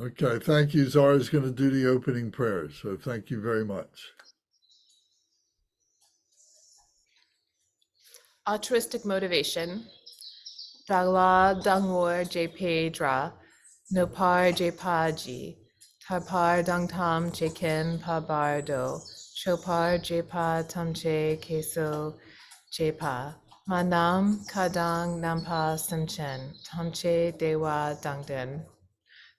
Okay, thank you. Zara's going to do the opening prayers, so thank you very much. Altruistic motivation. Dagla dangor jp dra, nopar jpaji, tarpar dangtam jekin pa bardo, chopar jpa tamche keso jpa, manam kadang nampa simchen, tamche dewa dangden.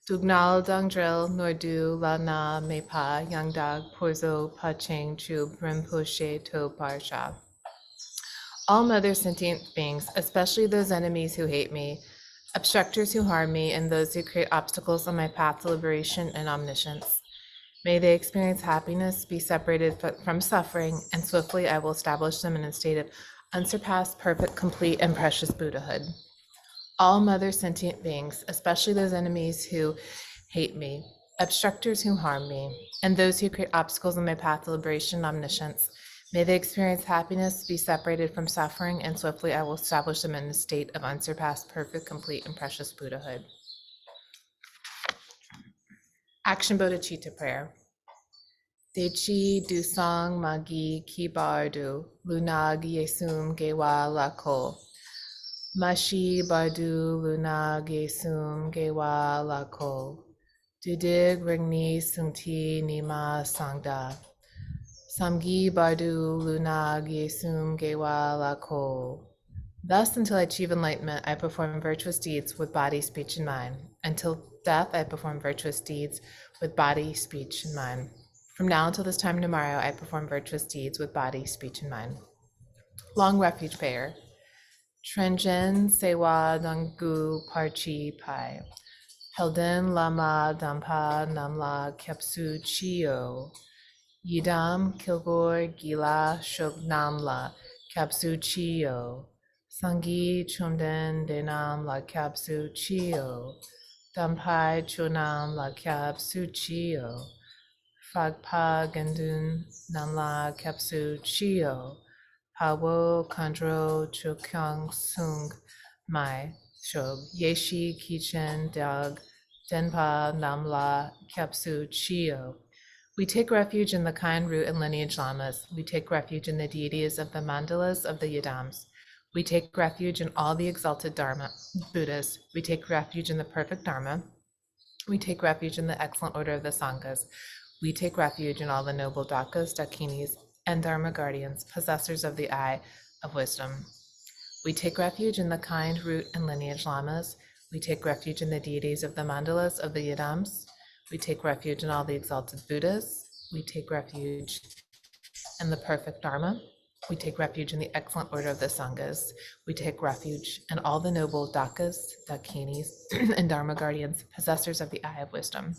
Dugnal dangdril nordu la na mepa yangdag porzo paching chub rinpoche to parsha. All other sentient beings, especially those enemies who hate me, obstructors who harm me, and those who create obstacles on my path to liberation and omniscience. May they experience happiness, be separated from suffering, and swiftly I will establish them in a state of unsurpassed, perfect, complete, and precious Buddhahood. All mother sentient beings, especially those enemies who hate me, obstructors who harm me, and those who create obstacles on my path to liberation and omniscience, may they experience happiness, be separated from suffering, and swiftly I will establish them in a state of unsurpassed, perfect, complete, and precious Buddhahood. Action Bodhicitta Prayer. Dechi Dusang Magi Kibardu Lunag Yesum Gewa Lako. Mashi Bardu Lunag Yesum Gewa Lako. Dudig Ringni Sungti Nima Sangda. Samgi Bardu Lunag Yesum Gewa Lako. Thus, until I achieve enlightenment, I perform virtuous deeds with body, speech, and mind. Until death, I perform virtuous deeds with body, speech, and mind. From now until this time tomorrow, I perform virtuous deeds with body, speech, and mind. Long Refuge Prayer. Trenjen Sewa Dangu Parchi Pai. Pelden Lama Dampa Namla Kepsu Chio. Yidam Kilgore Gila Shok Namla Kapsu Chio. Sangi Chumden Denam La Kapsu Chio. Dampai Chunam La Kapsu Chio. Fagpa Gendun Namla Kapsu Chio. Pawo Kandro Chukyang Sung Mai Shog Yeshi Kichen Dag Denpa Namla Kapsu Chio. We take refuge in the kind root and lineage lamas. We take refuge in the deities of the mandalas of the yidams. We take refuge in all the exalted Dharma Buddhas. We take refuge in the perfect Dharma. We take refuge in the excellent order of the Sanghas. We take refuge in all the noble Dakas, Dakinis, and Dharma guardians, possessors of the eye of wisdom. We take refuge in the kind root and lineage lamas. We take refuge in the deities of the mandalas of the yidams. We take refuge in all the exalted Buddhas. We take refuge in the perfect Dharma. We take refuge in the excellent order of the Sanghas. We take refuge in all the noble Dakas, Dakinis, and Dharma guardians, possessors of the eye of wisdom.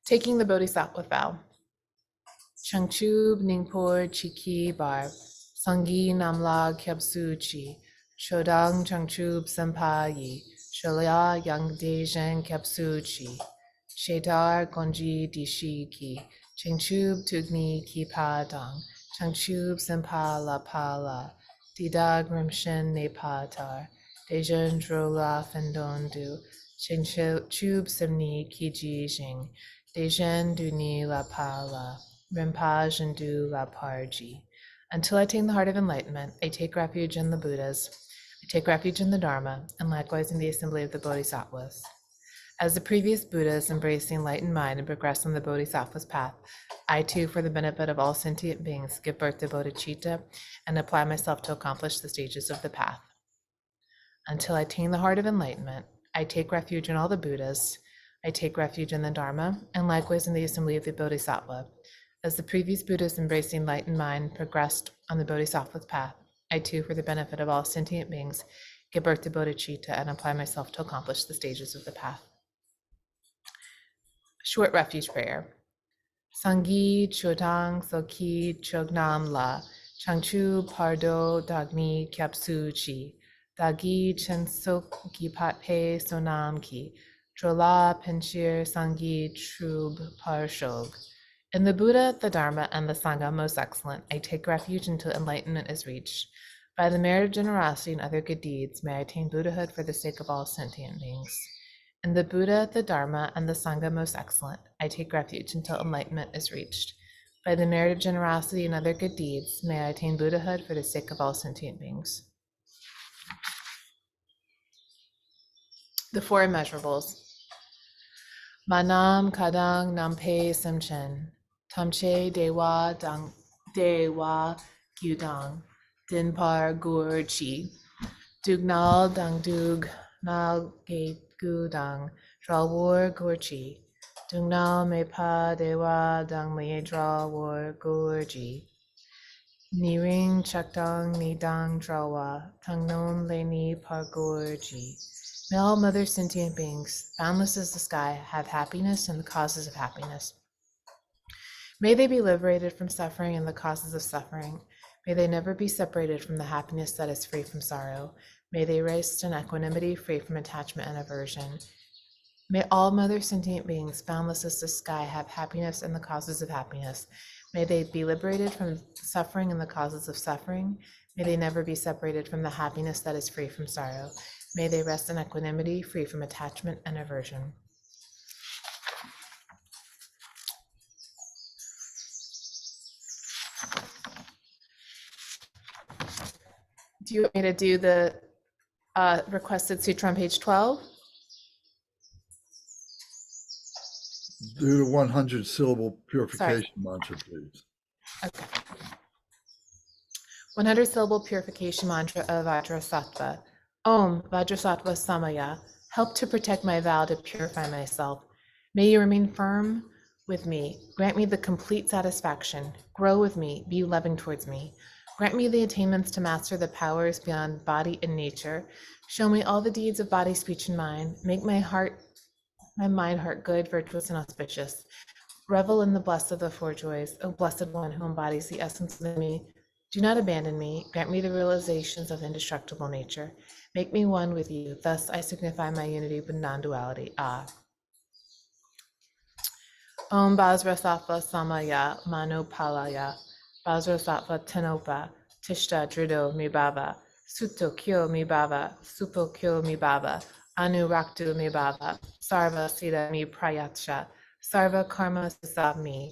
Taking the Bodhisattva vow. Changchub Ningpor Chiki Bar, Sangi Namla Kyabsu Chi, Shodang Changchub Senpai, Sholya Yangdejen Kyabsu Chi, Shedar Gonji Dishi Ki, Changchub Tugni Ki Padang, Changchub Senpa La Pala, Didag Rimshin Nepatar, Dejan Drola Fendondu, Changchub Simni Ki Jing, Dejan Duni La Pala. Rinpoche and Du La Parji. Until I attain the heart of enlightenment, I take refuge in the Buddhas, I take refuge in the Dharma, and likewise in the assembly of the Bodhisattvas. As the previous Buddhas embrace the enlightened mind and progress on the Bodhisattva's path, I too, for the benefit of all sentient beings, give birth to bodhicitta and apply myself to accomplish the stages of the path. Until I attain the heart of enlightenment, I take refuge in all the Buddhas, I take refuge in the Dharma, and likewise in the assembly of the Bodhisattva. As the previous Buddhas embraced the enlightened mind progressed on the Bodhisattva's path, I too, for the benefit of all sentient beings, give birth to bodhicitta and apply myself to accomplish the stages of the path. Short Refuge Prayer. Sangi Chodang Soki Chognam La, Changchu Pardo Dagni Kyapsu Chi, Dagi Chensok Gipatpe Sonam Ki, Trola Penchir Sangi Trub Parshog. In the Buddha, the Dharma, and the Sangha most excellent, I take refuge until enlightenment is reached. By the merit of generosity and other good deeds, may I attain Buddhahood for the sake of all sentient beings. In the Buddha, the Dharma, and the Sangha most excellent, I take refuge until enlightenment is reached. By the merit of generosity and other good deeds, may I attain Buddhahood for the sake of all sentient beings. The four immeasurables. Manam kadang nampe samchen, tamche dewa gyudang, dinpar gur chi, dugnal dang dug nal ge gudang, drawar gur chi, dungnal me pa dewa dang me drawar gur chi. Niring chakdang nidang drawa, tangnom leni pargorji. May all mother sentient beings, boundless as the sky, have happiness and the causes of happiness. May they be liberated from suffering and the causes of suffering. May they never be separated from the happiness that is free from sorrow. May they rest in equanimity, free from attachment and aversion. May all mother sentient beings, boundless as the sky, have happiness and the causes of happiness. May they be liberated from suffering and the causes of suffering. May they never be separated from the happiness that is free from sorrow. May they rest in equanimity, free from attachment and aversion. Do you want me to do the requested sutra on page 12? Do the 100-syllable purification mantra, please. Okay. 100-syllable purification mantra of Vajrasattva. Om Vajrasattva Samaya. Help to protect my vow to purify myself. May you remain firm with me. Grant me the complete satisfaction. Grow with me. Be loving towards me. Grant me the attainments to master the powers beyond body and nature. Show me all the deeds of body, speech, and mind. Make my mind, heart good, virtuous, and auspicious. Revel in the blessed of the four joys, O Blessed One who embodies the essence of me. Do not abandon me. Grant me the realizations of indestructible nature. Make me one with you. Thus I signify my unity with non-duality. Ah. Om Vajrasattva Samaya Manopalaya. Vajrasattva Tanopa. Tishta Drido Mibhava. Sutto Kyo Mibhava. Supo Kyo Mibhava. Anuraktu Mibhava. Sarva Sita Mi Prayatsha. Sarva Karma Susavmi.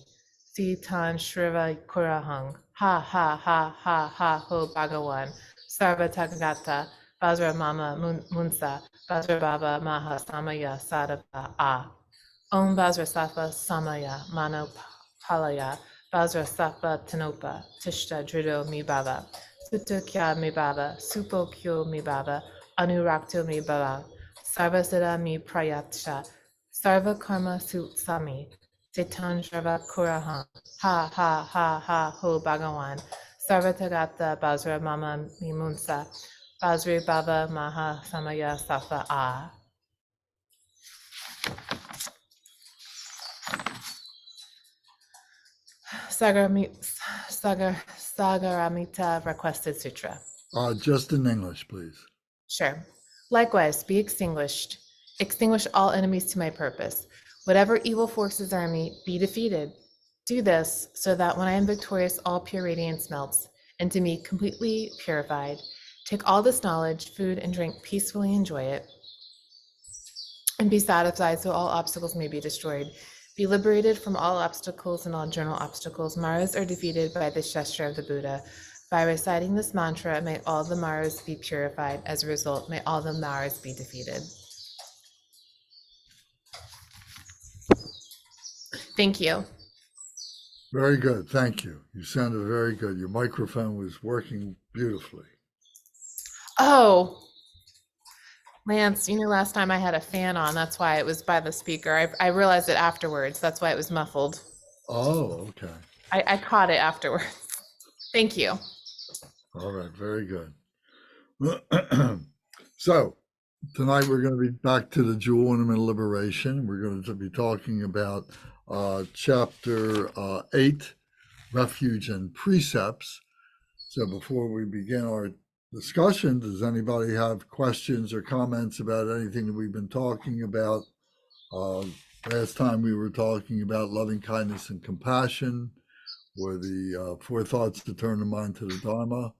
Sitan Shriva Kurahang. Ha ha ha ha ha ho Bhagawan. Sarva Tathagata. Vajra Mama Munsa. Vajra Baba Maha Samaya Sadapa Ah. Om Vajrasattva Samaya Mano Palaya. Vajrasattva Tanopa. Tishta Drido Mibhava. Sutta Kya Mibhava. Supo Kyo Mibhava. Anurakto Mibhava. Sarva Siddha Mi Prayatsha. Sarva Karma Sami. Setan Shriva Kurahang. Ha ha ha ha ho Bhagawan. Sarva Tagata Vajra Mama Mimunsa. Vajra Baba Maha Samaya Sattva Ah. Sagaramita requested sutra. Just in English, please. Sure. Likewise, be extinguished. Extinguish all enemies to my purpose. Whatever evil forces are in me, be defeated. Do this so that when I am victorious, all pure radiance melts into me completely purified. Take all this knowledge, food, and drink, peacefully enjoy it, and be satisfied so all obstacles may be destroyed. Be liberated from all obstacles and all general obstacles. Maras are defeated by this gesture of the Buddha. By reciting this mantra, may all the Maras be purified. As a result, may all the Maras be defeated. Thank you. Very good. Thank you. You sounded very good. Your microphone was working beautifully. Oh, Lance, last time I had a fan on. That's why it was by the speaker. I realized it afterwards. That's why it was muffled. Oh, okay. I caught it afterwards. Thank you. All right. Very good. So tonight we're going to be back to the Jewel Ornament Liberation. We're going to be talking about chapter 8, Refuge and Precepts. So before we begin our discussion, does anybody have questions or comments about anything that we've been talking about? Last time we were talking about loving kindness and compassion, or the 4 thoughts to turn the mind to the Dharma.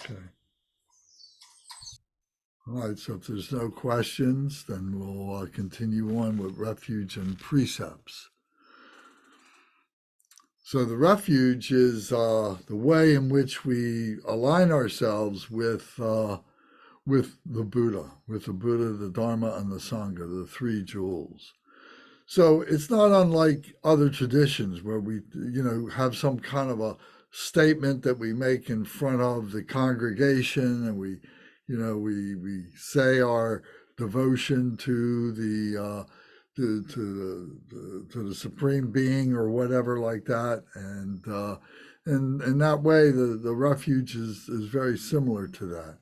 Okay. All right. So if there's no questions, then we'll continue on with refuge and precepts. So the refuge is the way in which we align ourselves with the Buddha, the Dharma, and the Sangha, the three jewels. So it's not unlike other traditions where we, have some kind of a statement that we make in front of the congregation, and we say our devotion to the supreme being or whatever like that, and in that way, the refuge is very similar to that,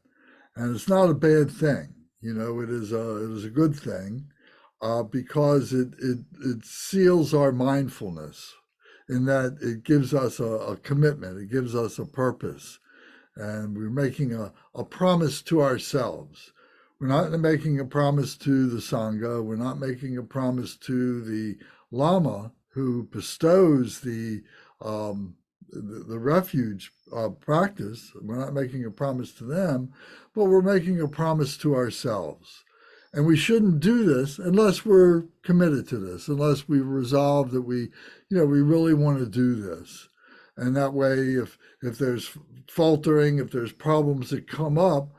and it's not a bad thing. It is a good thing because it seals our mindfulness in that it gives us a commitment, it gives us a purpose, and we're making a promise to ourselves. We're not making a promise to the Sangha, we're not making a promise to the Lama who bestows the refuge practice. We're not making a promise to them, but we're making a promise to ourselves. And we shouldn't do this unless we're committed to this, unless we've resolved that we really want to do this. And that way, if there's faltering, if there's problems that come up,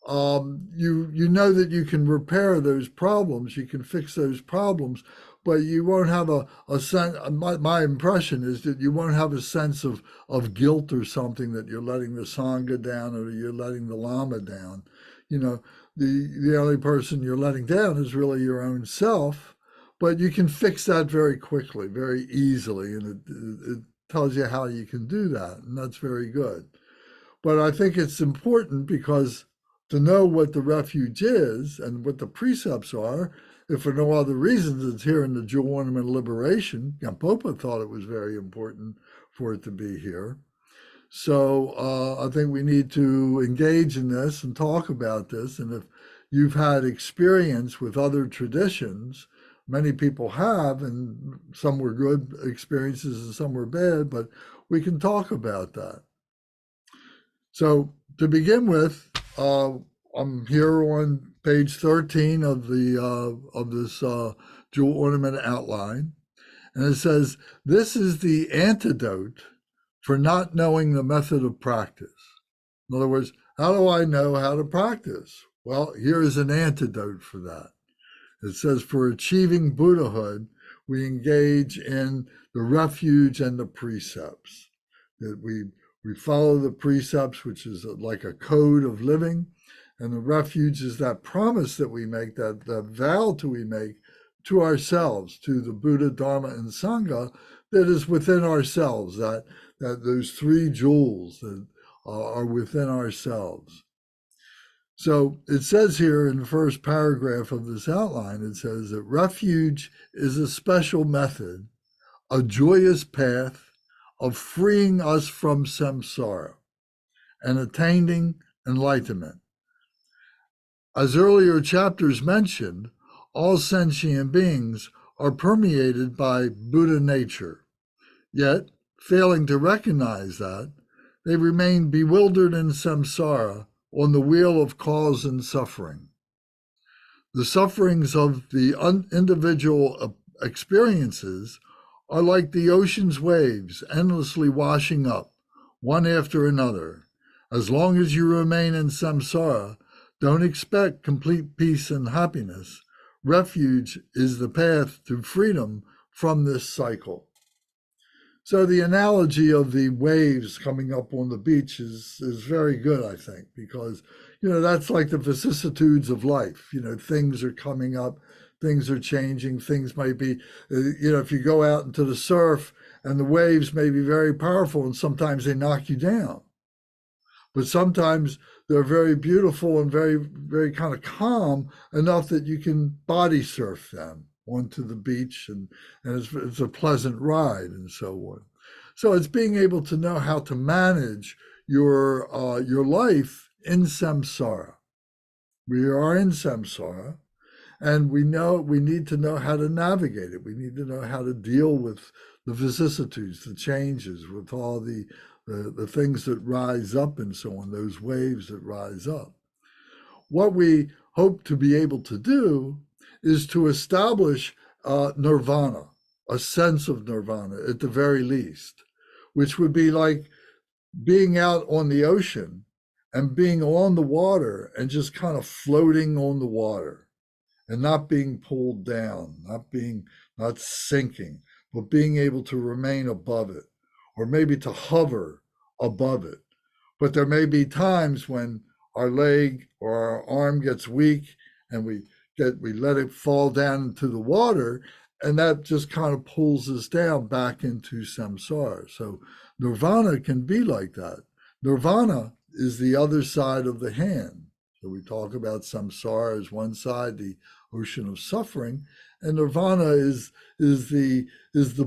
you know that you can repair those problems, you can fix those problems, but you won't have a sense. My impression is that you won't have a sense of guilt or something that you're letting the Sangha down or you're letting the Lama down. You know, the only person you're letting down is really your own self, but you can fix that very quickly, very easily, and it tells you how you can do that, and that's very good. But I think it's important because to know what the refuge is and what the precepts are, if for no other reasons, it's here in the Jewel Ornament of Liberation. Gampopa thought it was very important for it to be here. So I think we need to engage in this and talk about this. And if you've had experience with other traditions, many people have, and some were good experiences and some were bad, but we can talk about that. So to begin with, I'm here on page 13 of this jewel ornament outline, and it says, "This is the antidote for not knowing the method of practice." In other words, how do I know how to practice? Well, here is an antidote for that. It says, "For achieving Buddhahood, we engage in the refuge and the precepts." That we follow the precepts, which is like a code of living, and the refuge is that promise that we make, that vow to we make to ourselves, to the Buddha, Dharma, and Sangha that is within ourselves, that those three jewels that are within ourselves. So it says here in the first paragraph of this outline, it says that refuge is a special method, a joyous path of freeing us from samsara and attaining enlightenment. As earlier chapters mentioned, all sentient beings are permeated by Buddha nature. Yet, failing to recognize that, they remain bewildered in samsara on the wheel of cause and suffering. The sufferings of the individual experiences are like the ocean's waves endlessly washing up, one after another. As long as you remain in samsara, don't expect complete peace and happiness. Refuge is the path to freedom from this cycle. So the analogy of the waves coming up on the beach is very good, I think, because that's like the vicissitudes of life. Things are coming up, things are changing, things might be, if you go out into the surf and the waves may be very powerful and sometimes they knock you down, but sometimes they're very beautiful and very, very kind of calm enough that you can body surf them onto the beach, and it's a pleasant ride and so on. So it's being able to know how to manage your life in samsara. We are in samsara, And we need to know how to navigate it. We need to know how to deal with the vicissitudes, the changes, with all the things that rise up and so on, those waves that rise up. What we hope to be able to do is to establish nirvana, a sense of nirvana at the very least, which would be like being out on the ocean and being on the water and just kind of floating on the water and not being pulled down, not sinking, but being able to remain above it, or maybe to hover above it. But there may be times when our leg or our arm gets weak and we let it fall down into the water, and that just kind of pulls us down back into samsara. So nirvana can be like that. Nirvana is the other side of the hand. So we talk about samsara as one side, the ocean of suffering, and nirvana is the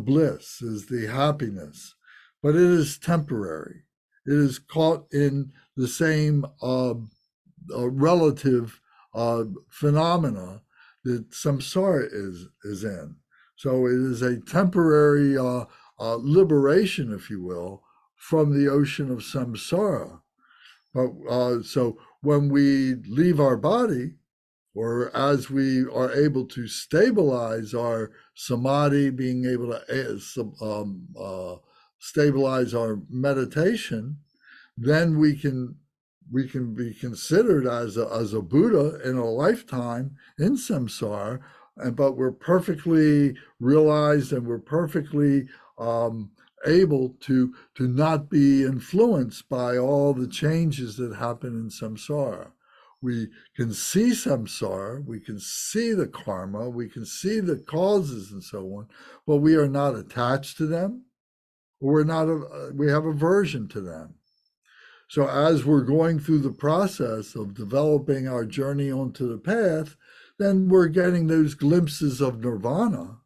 bliss, is the happiness, but it is temporary. It is caught in the same relative phenomena that samsara is in. So it is a temporary liberation, if you will, from the ocean of samsara. But so when we leave our body, or as we are able to stabilize our samadhi, being able to stabilize our meditation, then we can be considered as a Buddha in a lifetime in samsara, but we're perfectly realized and we're perfectly able to not be influenced by all the changes that happen in samsara. We can see samsara, we can see the karma, we can see the causes and so on, but we are not attached to them, or we have aversion to them. So as we're going through the process of developing our journey onto the path, then we're getting those glimpses of nirvana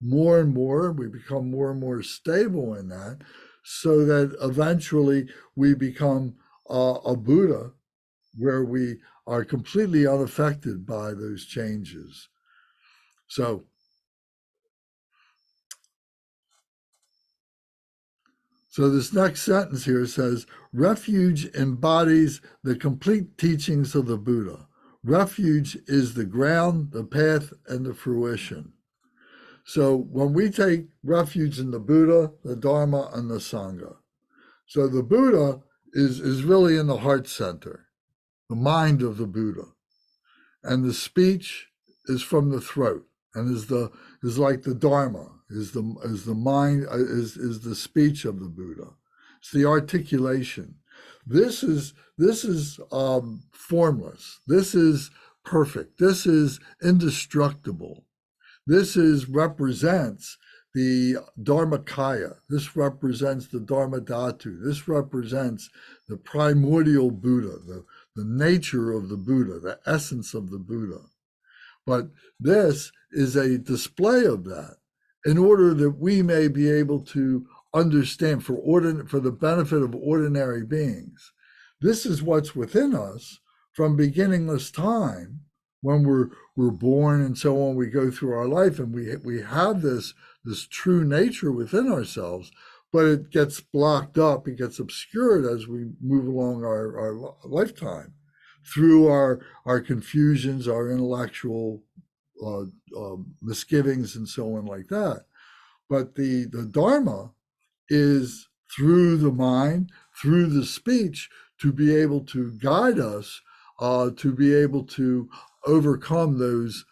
more and more. We become more and more stable in that, so that eventually we become a Buddha, where we are completely unaffected by those changes. So this next sentence here says, refuge embodies the complete teachings of the Buddha. Refuge is the ground, the path, and the fruition. So when we take refuge in the Buddha, the Dharma, and the Sangha, so the Buddha is really in the heart center, the mind of the Buddha. And the speech is from the throat, and is like the Dharma, is the mind, is the speech of the Buddha. It's the articulation. This is formless. This is perfect. This is indestructible. This represents the Dharmakaya. This represents the Dharma Dhatu. This represents the primordial Buddha, the nature of the Buddha, the essence of the Buddha. But this is a display of that in order that we may be able to understand for the benefit of ordinary beings. This is what's within us from beginningless time, when we're born and so on. We go through our life and we have this true nature within ourselves, but it gets blocked up, it gets obscured as we move along our lifetime through our confusions, our intellectual misgivings and so on like that. But the Dharma is through the mind, through the speech, to be able to guide us, to be able to overcome those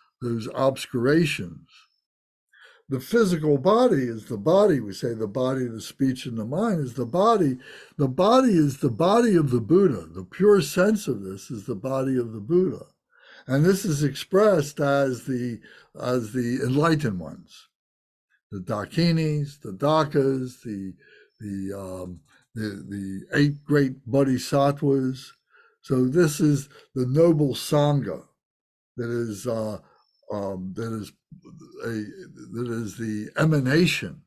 obscurations. The physical body is the body. We say the body, the speech, and the mind is the body. The body is the body of the Buddha. The pure sense of this is the body of the Buddha. And this is expressed as the enlightened ones, the Dakinis, the Dakas, the 8 great bodhisattvas. So this is the noble Sangha that is the emanation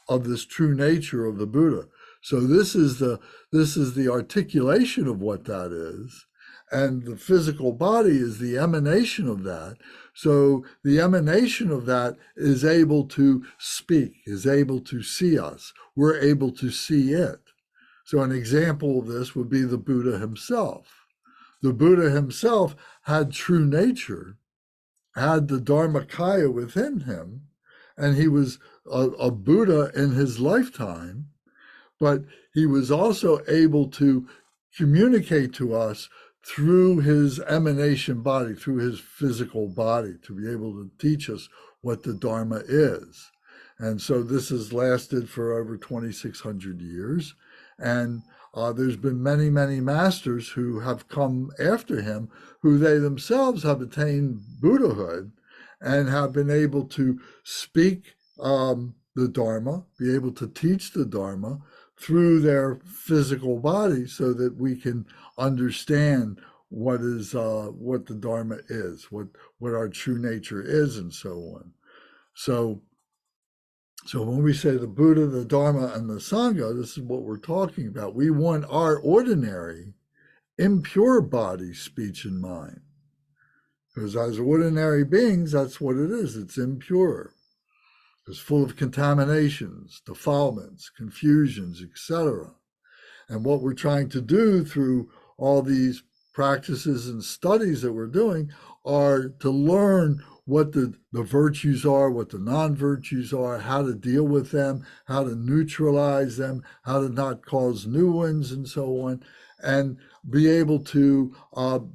of this true nature of the Buddha. So this is the articulation of what that is, And the physical body is the emanation of that. So the emanation of that is able to speak, is able to see us. We're able to see it. So an example of this would be the Buddha himself. The Buddha himself had true nature, had the Dharmakaya within him, and he was a Buddha in his lifetime, but he was also able to communicate to us through his emanation body, through his physical body, to be able to teach us what the Dharma is. And so this has lasted for over 2,600 years. And there's been many, many masters who have come after him, who they themselves have attained Buddhahood and have been able to speak the Dharma, be able to teach the Dharma through their physical body, so that we can understand what the Dharma is, what our true nature is, and so on. So when we say the Buddha, the Dharma, and the Sangha, this is what we're talking about. We want our ordinary, impure body, speech, and mind. Because as ordinary beings, that's what it is. It's impure. It's full of contaminations, defilements, confusions, etc. And what we're trying to do through all these practices and studies that we're doing are to learn what the virtues are, what the non-virtues are, how to deal with them, how to neutralize them, how to not cause new ones, and so on, and be able to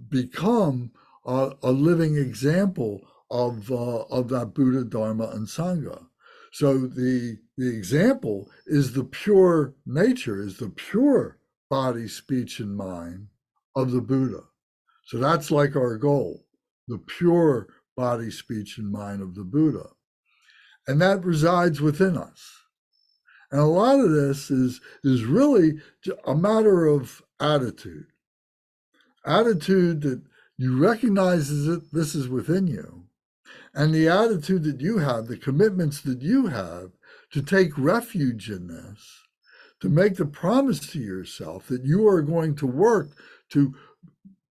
become a living example of that Buddha, Dharma, and Sangha. So the example is the pure nature, is the pure body, speech, and mind of the Buddha. So that's like our goal, the pure body, speech, and mind of the Buddha. And that resides within us. And a lot of this is really a matter of attitude. Attitude that you recognize that this is within you. And the attitude that you have, the commitments that you have to take refuge in this, to make the promise to yourself that you are going to work to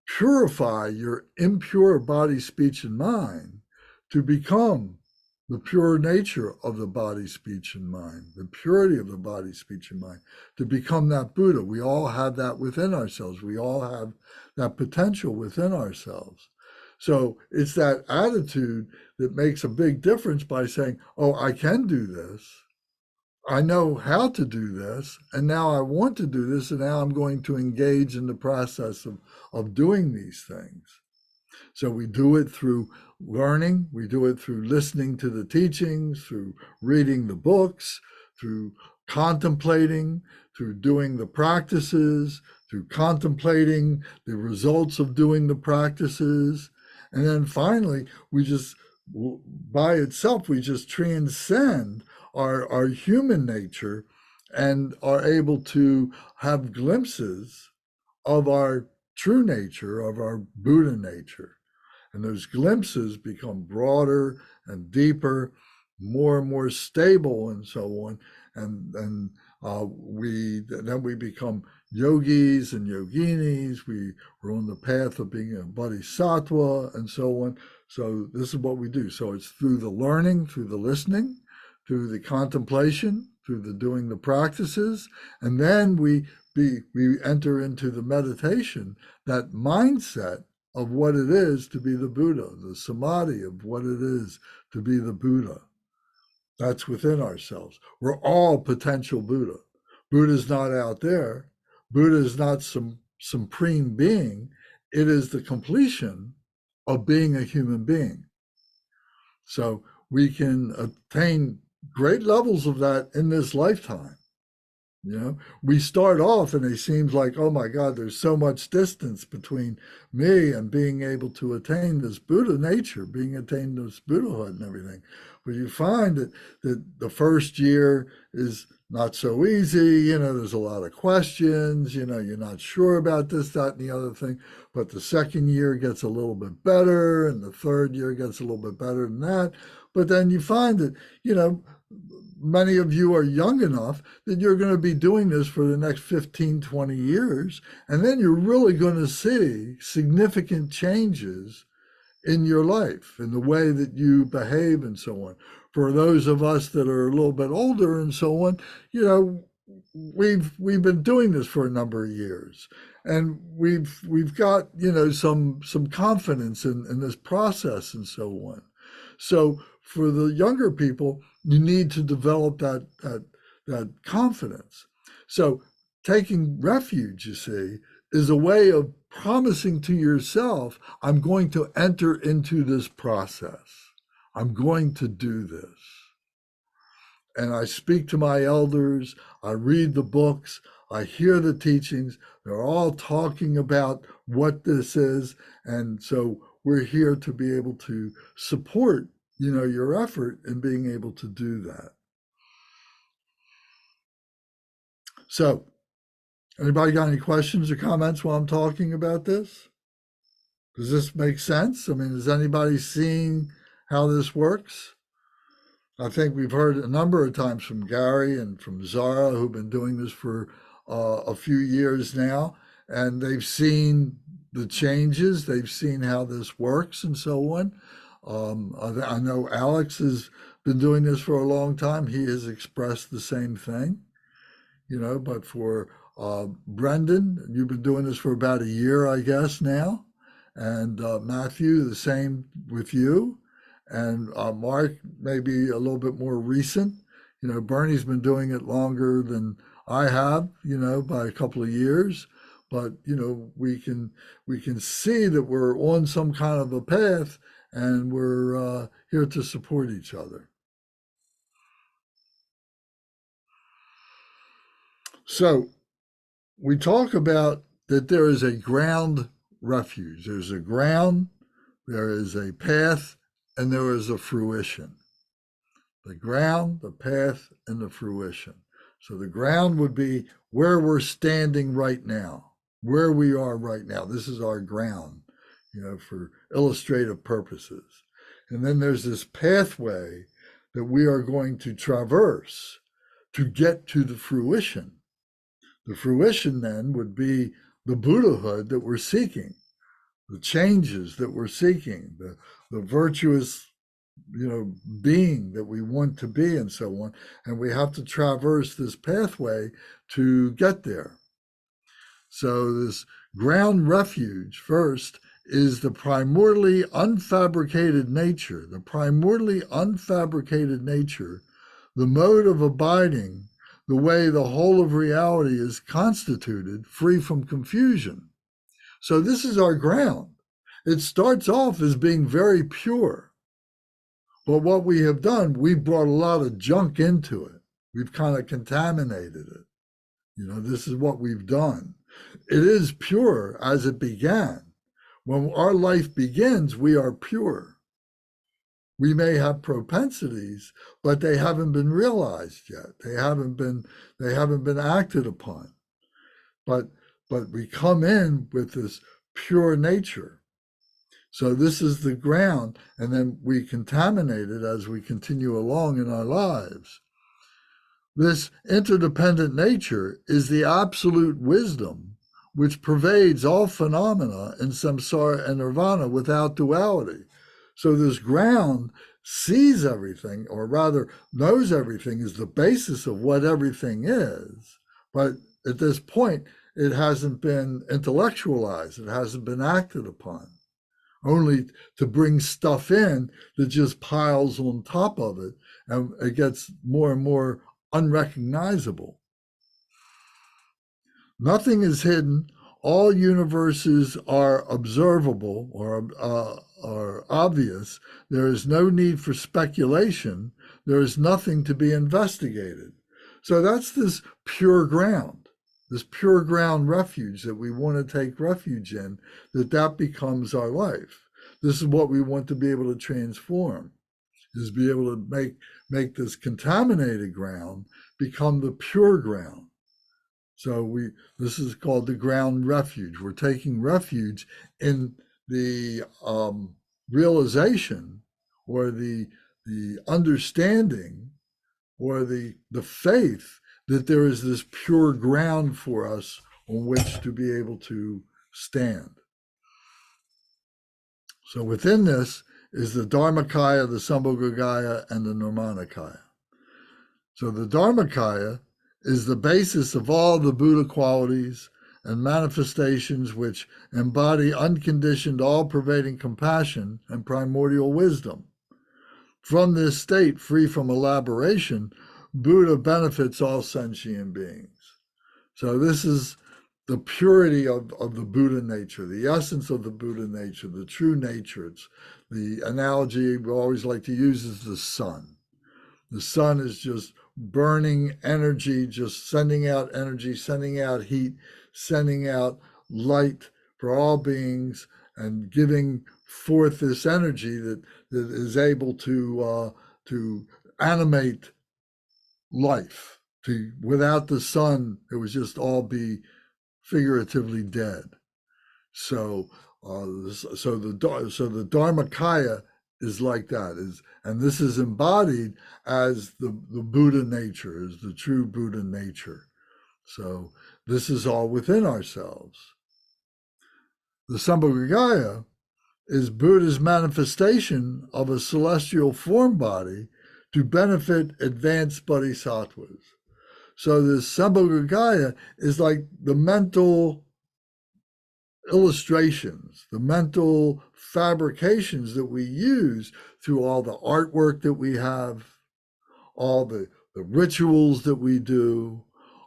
purify your impure body, speech, and mind, to become the pure nature of the body, speech, and mind, the purity of the body, speech, and mind, to become that Buddha. We all have that within ourselves. We all have that potential within ourselves. So it's that attitude that makes a big difference by saying, oh, I can do this. I know how to do this, and now I want to do this, and now I'm going to engage in the process of doing these things. So we do it through learning, we do it through listening to the teachings, through reading the books, through contemplating, through doing the practices, through contemplating the results of doing the practices. And then finally, we just, by itself, we just transcend our human nature and are able to have glimpses of our true nature, of our Buddha nature. And those glimpses become broader and deeper, more and more stable, and so on. And we become yogis and yoginis. We're on the path of being a bodhisattva, and so on. So this is what we do. So it's through the learning, through the listening, through the contemplation, through the doing the practices, and then we enter into the meditation, that mindset of what it is to be the Buddha, the samadhi of what it is to be the Buddha. That's within ourselves. We're all potential Buddha. Buddha's not out there. Buddha is not some supreme being. It is the completion of being a human being. So we can attain great levels of that in this lifetime. You know, we start off and it seems like, oh my God, there's so much distance between me and being able to attain this Buddha nature, being attained this Buddhahood and everything. But you find that the first year is not so easy. You know, there's a lot of questions. You know, you're not sure about this, that, and the other thing. But the second year gets a little bit better, and the third year gets a little bit better than that. But then you find that, you know, many of you are young enough that you're going to be doing this for the next 15, 20 years. And then you're really going to see significant changes in your life, in the way that you behave and so on. For those of us that are a little bit older and so on, you know, we've been doing this for a number of years, and we've got, you know, some confidence in this process and so on. So for the younger people, you need to develop that confidence. So taking refuge, you see, is a way of promising to yourself, I'm going to enter into this process. I'm going to do this. And I speak to my elders, I read the books, I hear the teachings. They're all talking about what this is. And so we're here to be able to support, you know, your effort in being able to do that. So, anybody got any questions or comments while I'm talking about this? Does this make sense? I mean, is anybody seeing how this works? I think we've heard a number of times from Gary and from Zara, who've been doing this for a few years now, and they've seen the changes, they've seen how this works, and so on. I know Alex has been doing this for a long time. He has expressed the same thing, you know, but for Brendan, you've been doing this for about a year, I guess, now. And Matthew, the same with you. And Mark, maybe a little bit more recent. You know, Bernie's been doing it longer than I have, you know, by a couple of years. But, you know, we can see that we're on some kind of a path, and we're here to support each other. So we talk about that there is a ground refuge. There's a ground, there is a path, and there is a fruition. The ground, the path, and the fruition. So the ground would be where we're standing right now, where we are right now. This is our ground, you know, for illustrative purposes. And then there's this pathway that we are going to traverse to get to the fruition. The fruition then would be the Buddhahood that we're seeking, the changes that we're seeking, the virtuous, you know, being that we want to be, and so on. And we have to traverse this pathway to get there. So this ground refuge first is the primordially unfabricated nature, the mode of abiding, the way the whole of reality is constituted, free from confusion. So this is our ground. It starts off as being very pure. But what we have done, we've brought a lot of junk into it. We've kind of contaminated it. You know, this is what we've done. It is pure as it began. When our life begins, we are pure. We may have propensities, but they haven't been realized yet. They haven't been acted upon. But we come in with this pure nature. So this is the ground, and then we contaminate it as we continue along in our lives. This interdependent nature is the absolute wisdom which pervades all phenomena in samsara and nirvana without duality. So this ground sees everything, or rather knows everything, is the basis of what everything is. But at this point, it hasn't been intellectualized, it hasn't been acted upon, only to bring stuff in that just piles on top of it, and it gets more and more unrecognizable. Nothing is hidden. All universes are observable or obvious. There is no need for speculation. There is nothing to be investigated. So that's this pure ground refuge that we want to take refuge in, that becomes our life. This is what we want to be able to transform, is be able to make this contaminated ground become the pure ground. So this is called the ground refuge. We're taking refuge in the realization, or the understanding or the faith that there is this pure ground for us on which to be able to stand. So within this is the Dharmakaya, the Sambhogakaya, and the Nirmanakaya. So the Dharmakaya is the basis of all the Buddha qualities and manifestations which embody unconditioned, all-pervading compassion and primordial wisdom. From this state, free from elaboration, Buddha benefits all sentient beings. So this is the purity of the Buddha nature, the essence of the Buddha nature, the true nature. It's the analogy we always like to use is the sun. The sun is just burning energy, just sending out energy, sending out heat, sending out light for all beings, and giving forth this energy that is able to animate life. Without the sun, it would just all be figuratively dead. So the Dharmakaya is like that, and this is embodied as the Buddha nature, as the true Buddha nature. So this is all within ourselves. The Sambhogakaya is Buddha's manifestation of a celestial form body to benefit advanced bodhisattvas. So the Sambhogakaya is like the mental illustrations, the mental fabrications that we use through all the artwork that we have, all the rituals that we do,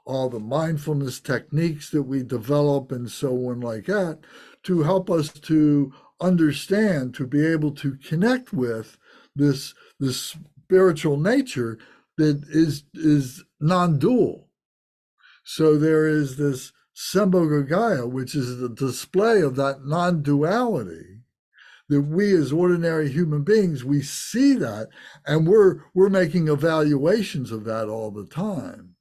all the mindfulness techniques that we develop, and so on like that, to help us to understand, to be able to connect with this spiritual nature that is non-dual. So there is this Sambhogakaya, which is the display of that non-duality, that we as ordinary human beings, we see that, and we're making evaluations of that all the time.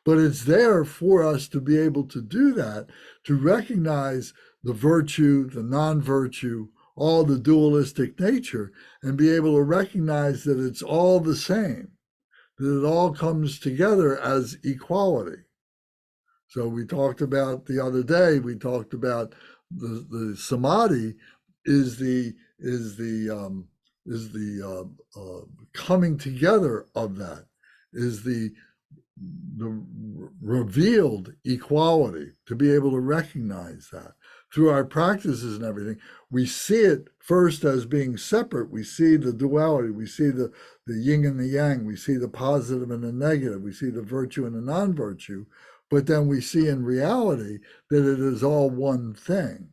But it's there for us to be able to do that, to recognize the virtue, the non-virtue, all the dualistic nature, and be able to recognize that it's all the same, that it all comes together as equality. So we talked about the other day, we talked about the samadhi is the coming together of that, is the revealed equality, to be able to recognize that through our practices and everything. We see it first as being separate. We see the duality, we see the yin and the yang, we see the positive and the negative, we see the virtue and the non-virtue, but then we see in reality that it is all one thing.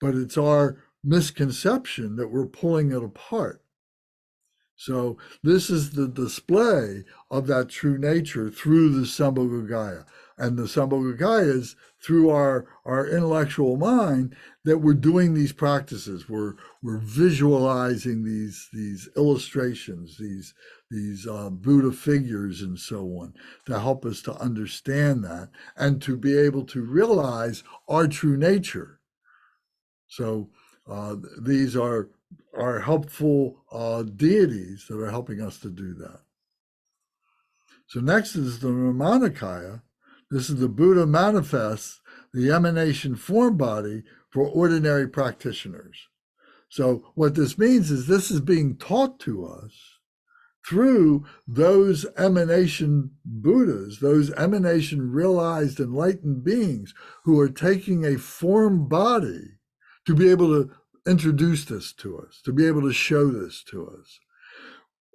But it's our misconception that we're pulling it apart. So this is the display of that true nature through the Sambhogakaya. And the Sambhogakaya is through our intellectual mind that we're doing these practices. We're visualizing these illustrations, these Buddha figures and so on, to help us to understand that and to be able to realize our true nature. So these are helpful deities that are helping us to do that. So next is the Nirmanakaya. This is the Buddha manifests, the emanation form body for ordinary practitioners. So what this means is this is being taught to us through those emanation Buddhas, those emanation realized enlightened beings who are taking a form body to be able to introduce this to us, to be able to show this to us.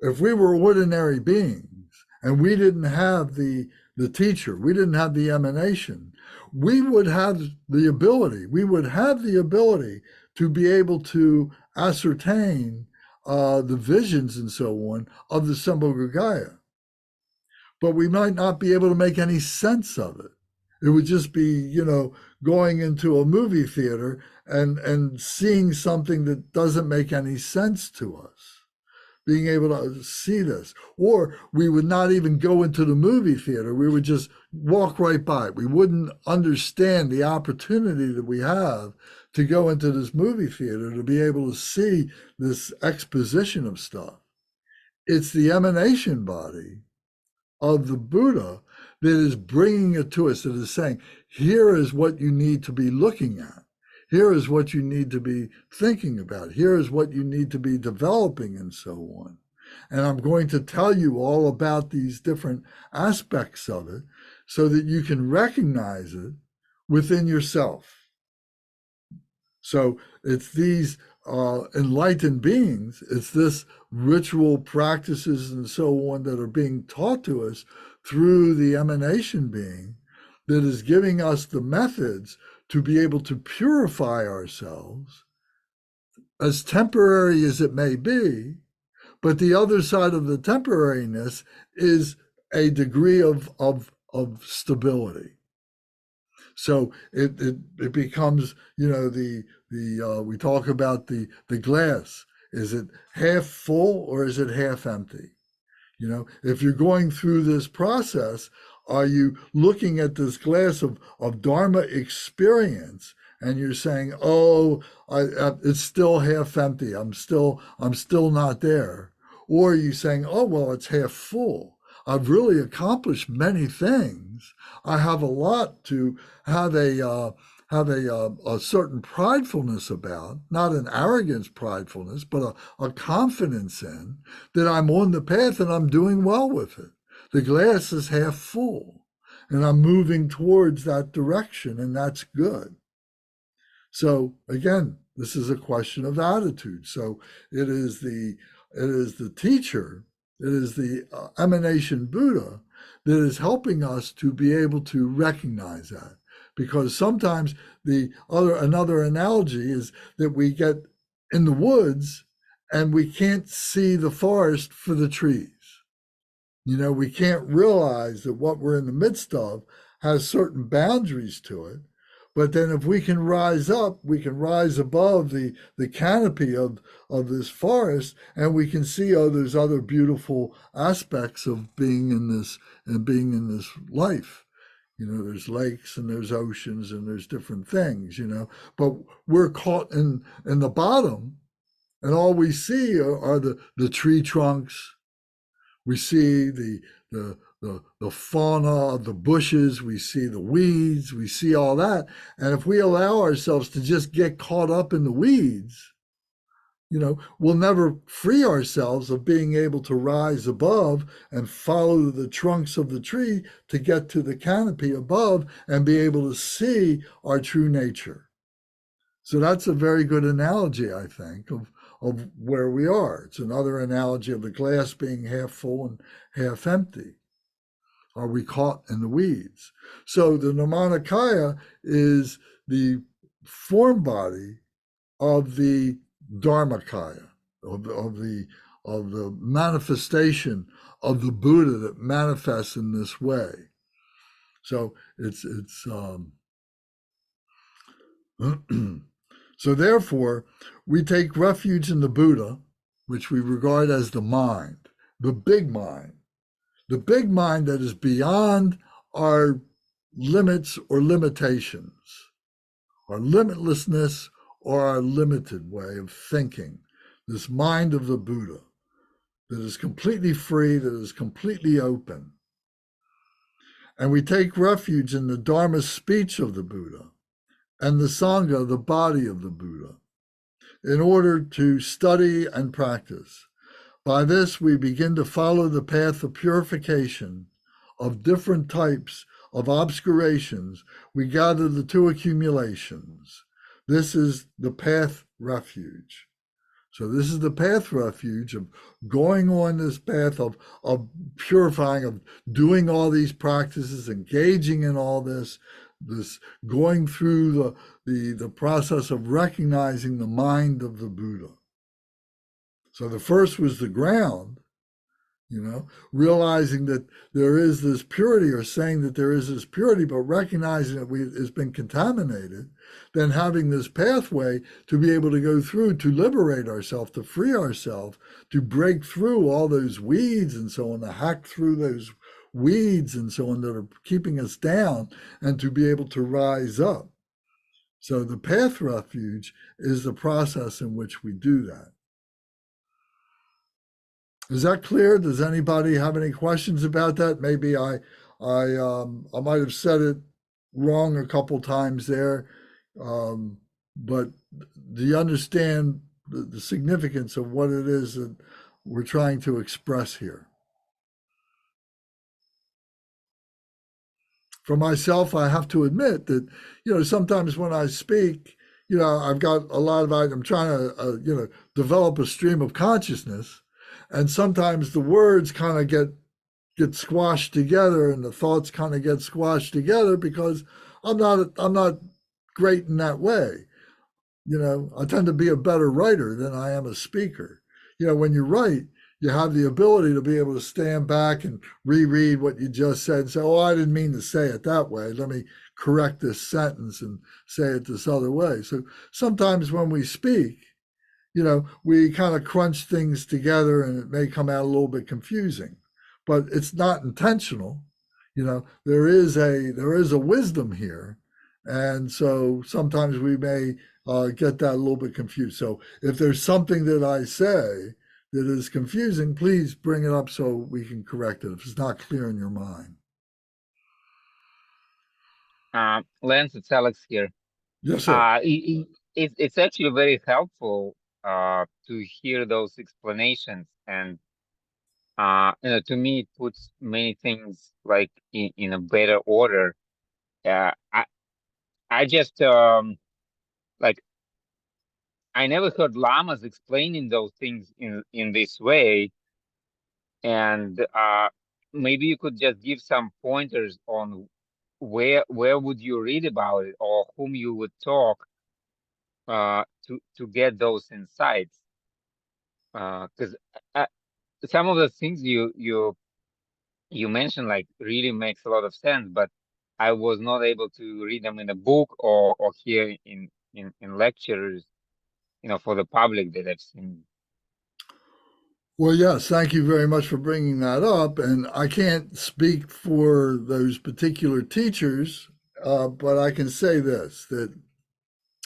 If we were ordinary beings and we didn't have the teacher, we didn't have the emanation, we would have the ability to be able to ascertain the visions and so on of the Sambhogakaya. But we might not be able to make any sense of it. It would just be, going into a movie theater and seeing something that doesn't make any sense to us, being able to see this. Or we would not even go into the movie theater. We would just walk right by it. We wouldn't understand the opportunity that we have to go into this movie theater, to be able to see this exposition of stuff. It's the emanation body of the Buddha that is bringing it to us, that is saying, here is what you need to be looking at. Here is what you need to be thinking about. Here is what you need to be developing, and so on. And I'm going to tell you all about these different aspects of it so that you can recognize it within yourself. So it's these enlightened beings, it's this ritual practices and so on that are being taught to us through the emanation being that is giving us the methods to be able to purify ourselves, as temporary as it may be. But the other side of the temporariness is a degree of stability. So it becomes, we talk about the glass. Is it half full or is it half empty? If you're going through this process, are you looking at this glass of Dharma experience and you're saying, oh, it's still half empty. I'm still not there. Or are you saying, oh, well, it's half full. I've really accomplished many things. I have a lot to have a certain pridefulness about, not an arrogance pridefulness, but a confidence in that I'm on the path and I'm doing well with it. The glass is half full and I'm moving towards that direction, and that's good. So again, this is a question of attitude. So it is the teacher, it is the emanation Buddha that is helping us to be able to recognize that. Because sometimes another analogy is that we get in the woods and we can't see the forest for the trees. We can't realize that what we're in the midst of has certain boundaries to it. But then if we can rise up, we can rise above the canopy of this forest, and we can see, oh, there's other beautiful aspects of being in this life. There's lakes and there's oceans and there's different things, but we're caught in the bottom, and all we see are the tree trunks. We see the fauna of the bushes, we see the weeds, we see all that. And if we allow ourselves to just get caught up in the weeds, we'll never free ourselves of being able to rise above and follow the trunks of the tree to get to the canopy above and be able to see our true nature. So that's a very good analogy, I think, of where we are. It's another analogy of the glass being half full and half empty. Are we caught in the weeds? So the Nirmanakaya is the form body of the Dharmakaya, of the manifestation of the Buddha that manifests in this way. So it's so therefore we take refuge in the Buddha, which we regard as the mind, the big mind that is beyond our limits or limitations, our limitlessness or our limited way of thinking, this mind of the Buddha that is completely free, that is completely open. And we take refuge in the Dharma speech of the Buddha and the Sangha, the body of the Buddha, in order to study and practice. By this, we begin to follow the path of purification of different types of obscurations. We gather the two accumulations. This is the path refuge. So this is the path refuge of going on this path of purifying, of doing all these practices, engaging in all this going through the process of recognizing the mind of the Buddha. So the first was the ground, realizing that there is this purity, or saying that there is this purity, but recognizing that it's been contaminated, then having this pathway to be able to go through, to liberate ourselves, to free ourselves, to break through all those weeds and so on, to hack through those weeds and so on that are keeping us down, and to be able to rise up. So the path refuge is the process in which we do that. Is that clear? Does anybody have any questions about that? Maybe I might have said it wrong a couple times there, um, but do you understand the significance of what it is that we're trying to express here? For myself, I have to admit that, sometimes when I speak, I've got a lot of, I'm trying to, develop a stream of consciousness. And sometimes the words kind of get squashed together and the thoughts kind of get squashed together because I'm not great in that way. I tend to be a better writer than I am a speaker. When you write, you have the ability to be able to stand back and reread what you just said and say, oh, I didn't mean to say it that way. Let me correct this sentence and say it this other way. So sometimes when we speak, we kind of crunch things together and it may come out a little bit confusing, but it's not intentional. There is a wisdom here. And so sometimes we may get that a little bit confused. So if there's something that I say that is confusing, please bring it up so we can correct it if it's not clear in your mind. Lance, it's Alex here. Yes, sir. It's actually very helpful to hear those explanations, and to me, it puts many things like in a better order. Uh, I I just like I never heard lamas explaining those things in this way, and maybe you could just give some pointers on where would you read about it or whom you would talk to get those insights, because some of the things you mentioned like really makes a lot of sense, but I was not able to read them in a book or hear in lectures, for the public that I've seen. Well, yes, thank you very much for bringing that up. And I can't speak for those particular teachers, but I can say this that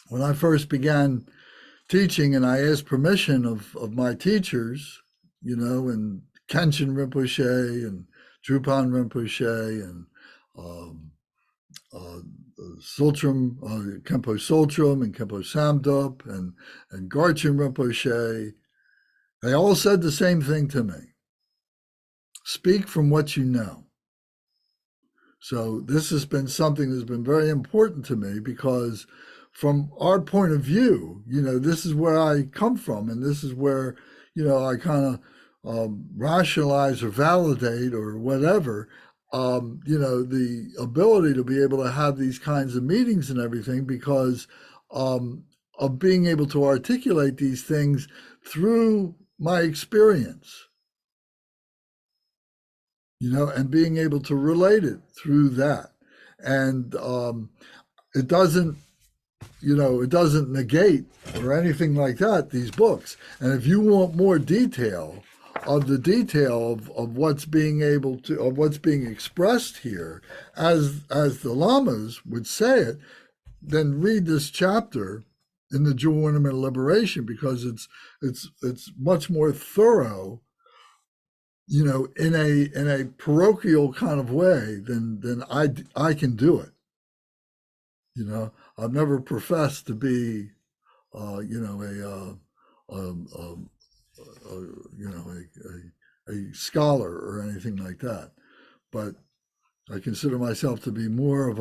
when I first began teaching and I asked permission of my teachers, and Kenshin Rinpoche and Drupal Rinpoche and um, uh, Sultram, Kempo Sultram and Kempo Samdup and Garchen Rinpoche, they all said the same thing to me. Speak from what you know. So this has been something that's been very important to me because from our point of view, this is where I come from and this is where, I kind of rationalize or validate or whatever, the ability to be able to have these kinds of meetings and everything because of being able to articulate these things through my experience, and being able to relate it through that. And it doesn't, it doesn't negate or anything like that, these books. And if you want more detail of the detail of what's being of what's being expressed here, as the lamas would say it, then read this chapter in the Jewel Ornament of Liberation because it's much more thorough, in a parochial kind of way than I can do it. I've never professed to be, um, um, a scholar or anything like that, but I consider myself to be more of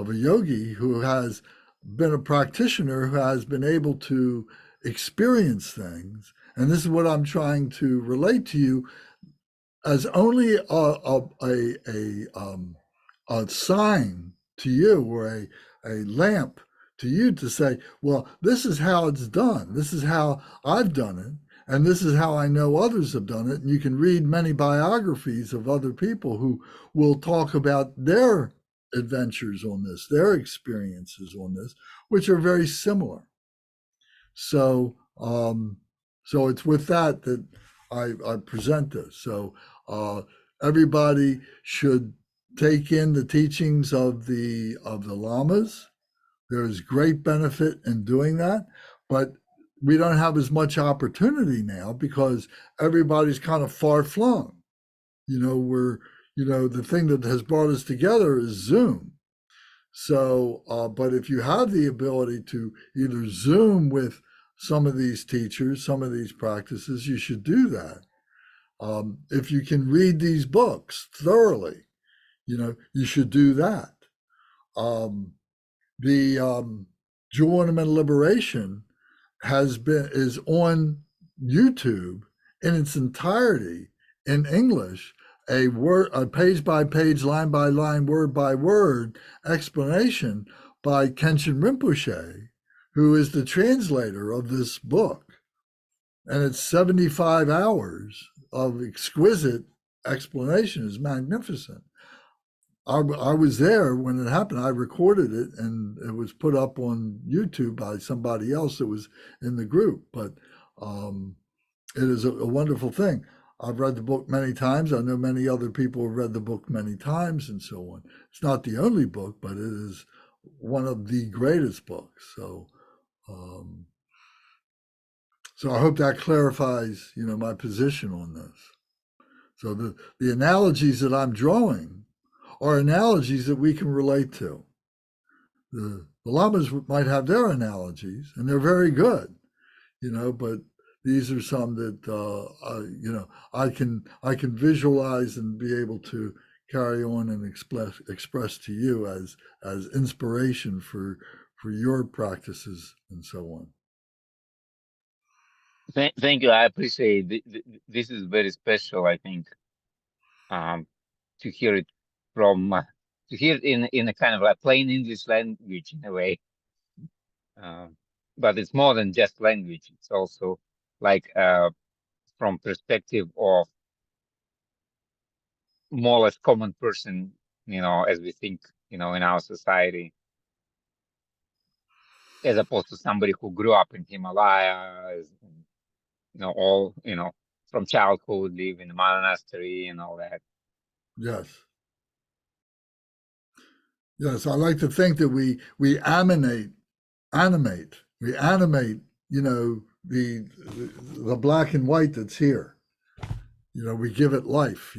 a yogi who has been a practitioner who has been able to experience things, and this is what I'm trying to relate to you as only a sign to you or a lamp to you to say, well, this is how it's done. This is how I've done it. And this is how I know others have done it. And you can read many biographies of other people who will talk about their adventures on this, their experiences on this, which are very similar. So, so it's with that that I present this. So everybody should take in the teachings of the lamas. There is great benefit in doing that, but we don't have as much opportunity now because everybody's kind of far flung. We're, the thing that has brought us together is Zoom. So, but if you have the ability to either Zoom with some of these teachers, some of these practices, you should do that. If you can read these books thoroughly, you should do that. The Jewel Ornament Liberation is on YouTube in its entirety in English, a page by page, line by line, word by word explanation by Kenshin Rinpoche, who is the translator of this book. And it's 75 hours of exquisite explanation. Is magnificent. I was there when it happened. I recorded it, and it was put up on YouTube by somebody else that was in the group. But it is a wonderful thing. I've read the book many times. I know many other people have read the book many times, and so on. It's not the only book, but it is one of the greatest books. So, so I hope that clarifies, my position on this. So the analogies that I'm drawing are analogies that we can relate to. The lamas might have their analogies, and they're very good, but these are some that I can visualize and be able to carry on and express to you as inspiration for your practices and so on. Thank you. I appreciate this is very special, I think, to hear it from to hear it in a kind of like plain English language in a way. But it's more than just language. It's also like from perspective of more or less common person, as we think, in our society, as opposed to somebody who grew up in Himalayas, all, from childhood, live in a monastery and all that. Yes. Yes, I like to think that we animate, the black and white that's here. We give it life.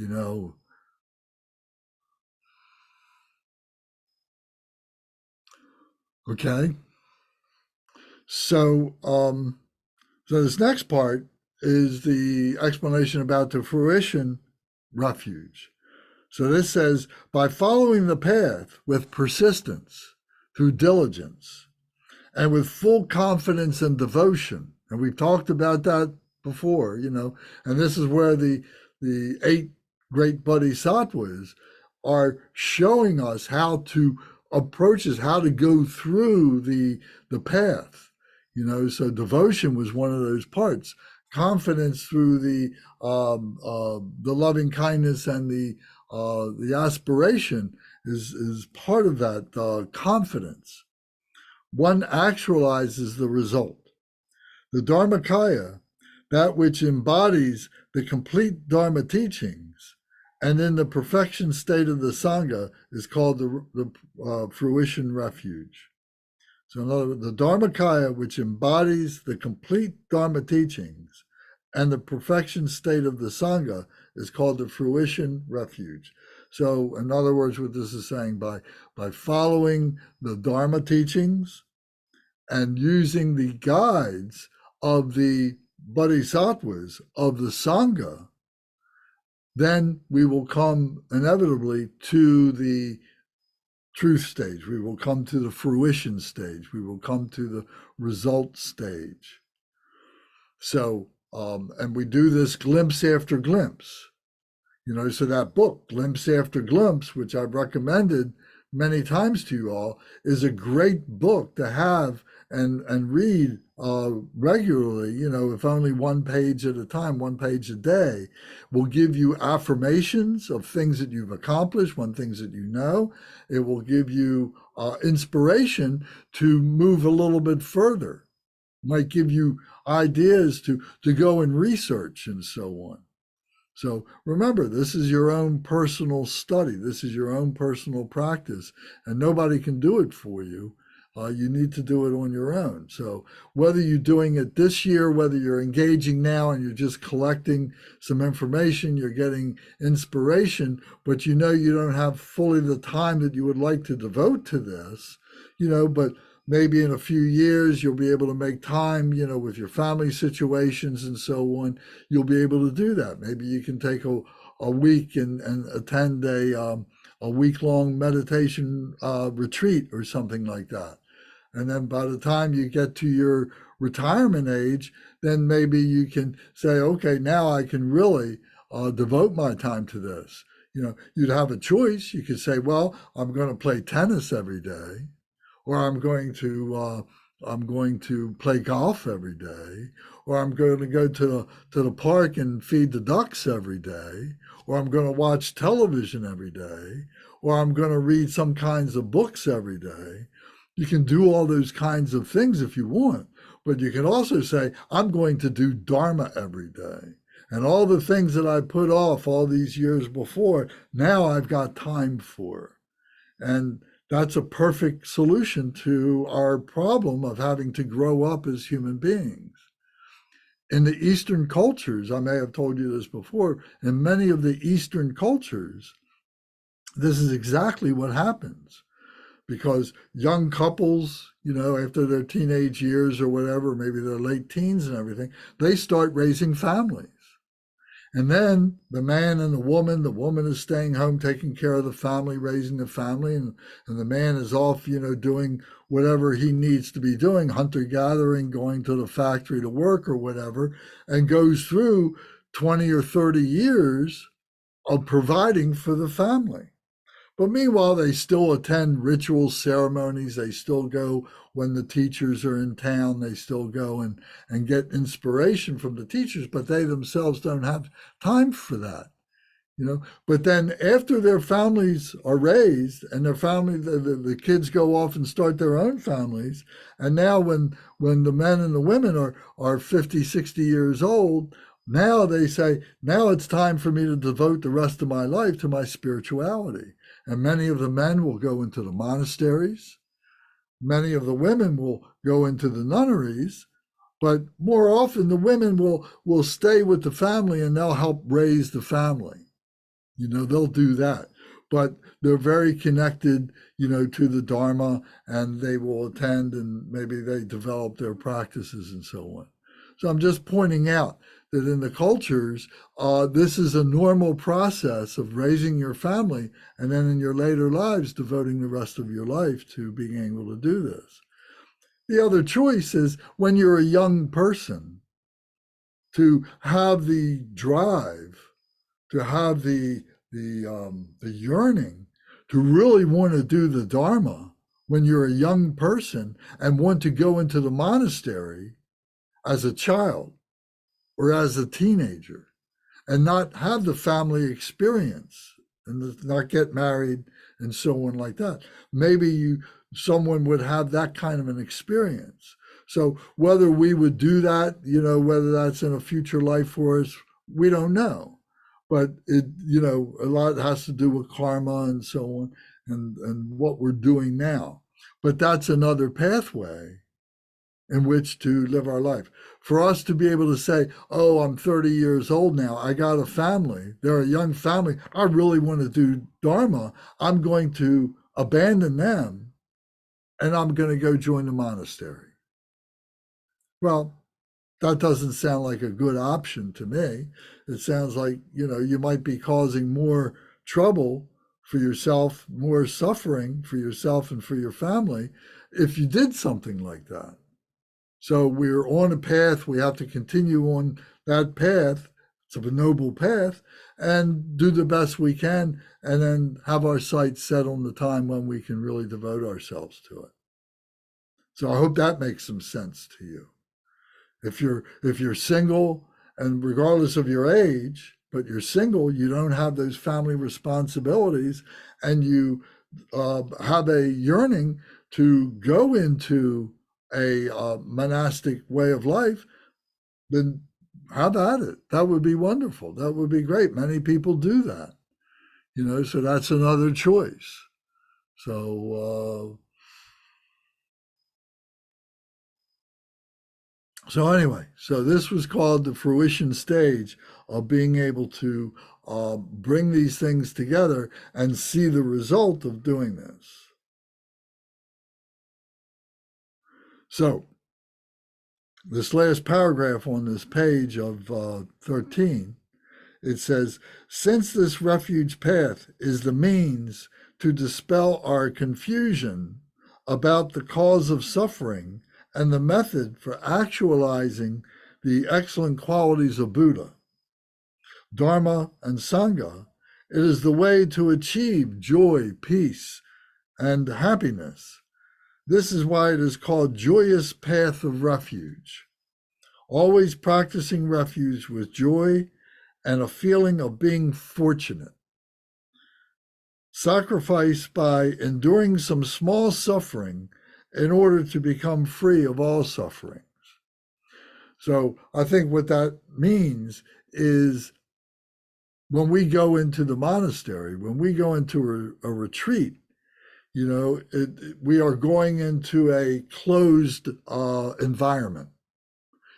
Okay. So, so this next part is the explanation about the fruition refuge. So this says, by following the path with persistence, through diligence, and with full confidence and devotion, and we've talked about that before, and this is where the 8 great bodhisattvas are showing us how to approach this, how to go through the path. So devotion was one of those parts. Confidence through the loving kindness and the aspiration is part of that confidence. One actualizes the result. The Dharmakaya, that which embodies the complete Dharma teachings, and in the perfection state of the Sangha, is called the fruition refuge. So in other words, the Dharmakaya, which embodies the complete Dharma teachings and the perfection state of the Sangha, is called the fruition refuge. So in other words, what this is saying, by following the Dharma teachings and using the guides of the bodhisattvas of the Sangha, then we will come inevitably to the truth stage. We will come to the fruition stage. We will come to the result stage. So, and we do this glimpse after glimpse. So that book, Glimpse After Glimpse, which I've recommended many times to you all, is a great book to have and read regularly, if only one page at a time, one page a day, will give you affirmations of things that you've accomplished, things that you know. It will give you inspiration to move a little bit further. Might give you ideas to go and research and so on. So remember, this is your own personal study. This is your own personal practice, and nobody can do it for you. You need to do it on your own. So whether you're doing it this year, whether you're engaging now and you're just collecting some information, you're getting inspiration, but you know you don't have fully the time that you would like to devote to this, but maybe in a few years you'll be able to make time, with your family situations and so on. You'll be able to do that. Maybe you can take a week and attend a week-long meditation retreat or something like that. And then by the time you get to your retirement age, then maybe you can say, okay, now I can really devote my time to this. You'd have a choice. You could say, well, I'm going to play tennis every day, or I'm going to play golf every day, or I'm going to go to the park and feed the ducks every day, or I'm going to watch television every day, or I'm going to read some kinds of books every day. You can do all those kinds of things if you want, but you can also say, I'm going to do Dharma every day. And all the things that I put off all these years before, now I've got time for. And that's a perfect solution to our problem of having to grow up as human beings. In the Eastern cultures, I may have told you this before, in many of the Eastern cultures, this is exactly what happens. Because young couples, after their teenage years or whatever, maybe their late teens and everything, they start raising families. And then the man and the woman is staying home, taking care of the family, raising the family, and the man is off, doing whatever he needs to be doing, hunter-gathering, going to the factory to work or whatever, and goes through 20 or 30 years of providing for the family. But meanwhile, they still attend ritual ceremonies. They still go when the teachers are in town. They still go and get inspiration from the teachers, but they themselves don't have time for that. But then after their families are raised and the kids go off and start their own families, and now when the men and the women are 50, 60 years old, now they say, now it's time for me to devote the rest of my life to my spirituality. And many of the men will go into the monasteries. Many of the women will go into the nunneries. But more often, the women will stay with the family and they'll help raise the family. They'll do that. But they're very connected, to the Dharma, and they will attend and maybe they develop their practices and so on. So I'm just pointing out that in the cultures, this is a normal process of raising your family and then in your later lives, devoting the rest of your life to being able to do this. The other choice is when you're a young person to have the drive, to have the yearning to really want to do the Dharma when you're a young person and want to go into the monastery as a child or as a teenager and not have the family experience and not get married and so on like that. Maybe someone would have that kind of an experience. So whether we would do that, whether that's in a future life for us, we don't know. But a lot has to do with karma and so on and what we're doing now. But that's another pathway in which to live our life. For us to be able to say, oh, I'm 30 years old now, I got a family, they're a young family, I really want to do Dharma, I'm going to abandon them and I'm going to go join the monastery. Well, that doesn't sound like a good option to me. It sounds like, you might be causing more trouble for yourself, more suffering for yourself and for your family if you did something like that. So we're on a path. We have to continue on that path. It's a noble path and do the best we can and then have our sights set on the time when we can really devote ourselves to it. So I hope that makes some sense to you. If you're single and regardless of your age, but you're single, you don't have those family responsibilities and you have a yearning to go into a monastic way of life, then have at it. That would be wonderful. That would be great. Many people do that, so that's another choice. So So anyway, so this was called the fruition stage of being able to bring these things together and see the result of doing this. So this last paragraph on this page of 13, it says, since this refuge path is the means to dispel our confusion about the cause of suffering and the method for actualizing the excellent qualities of Buddha, Dharma, and Sangha, it is the way to achieve joy, peace, and happiness. This is why it is called Joyous Path of Refuge. Always practicing refuge with joy and a feeling of being fortunate. Sacrifice by enduring some small suffering in order to become free of all sufferings. So I think what that means is when we go into the monastery, when we go into a retreat, we are going into a closed environment.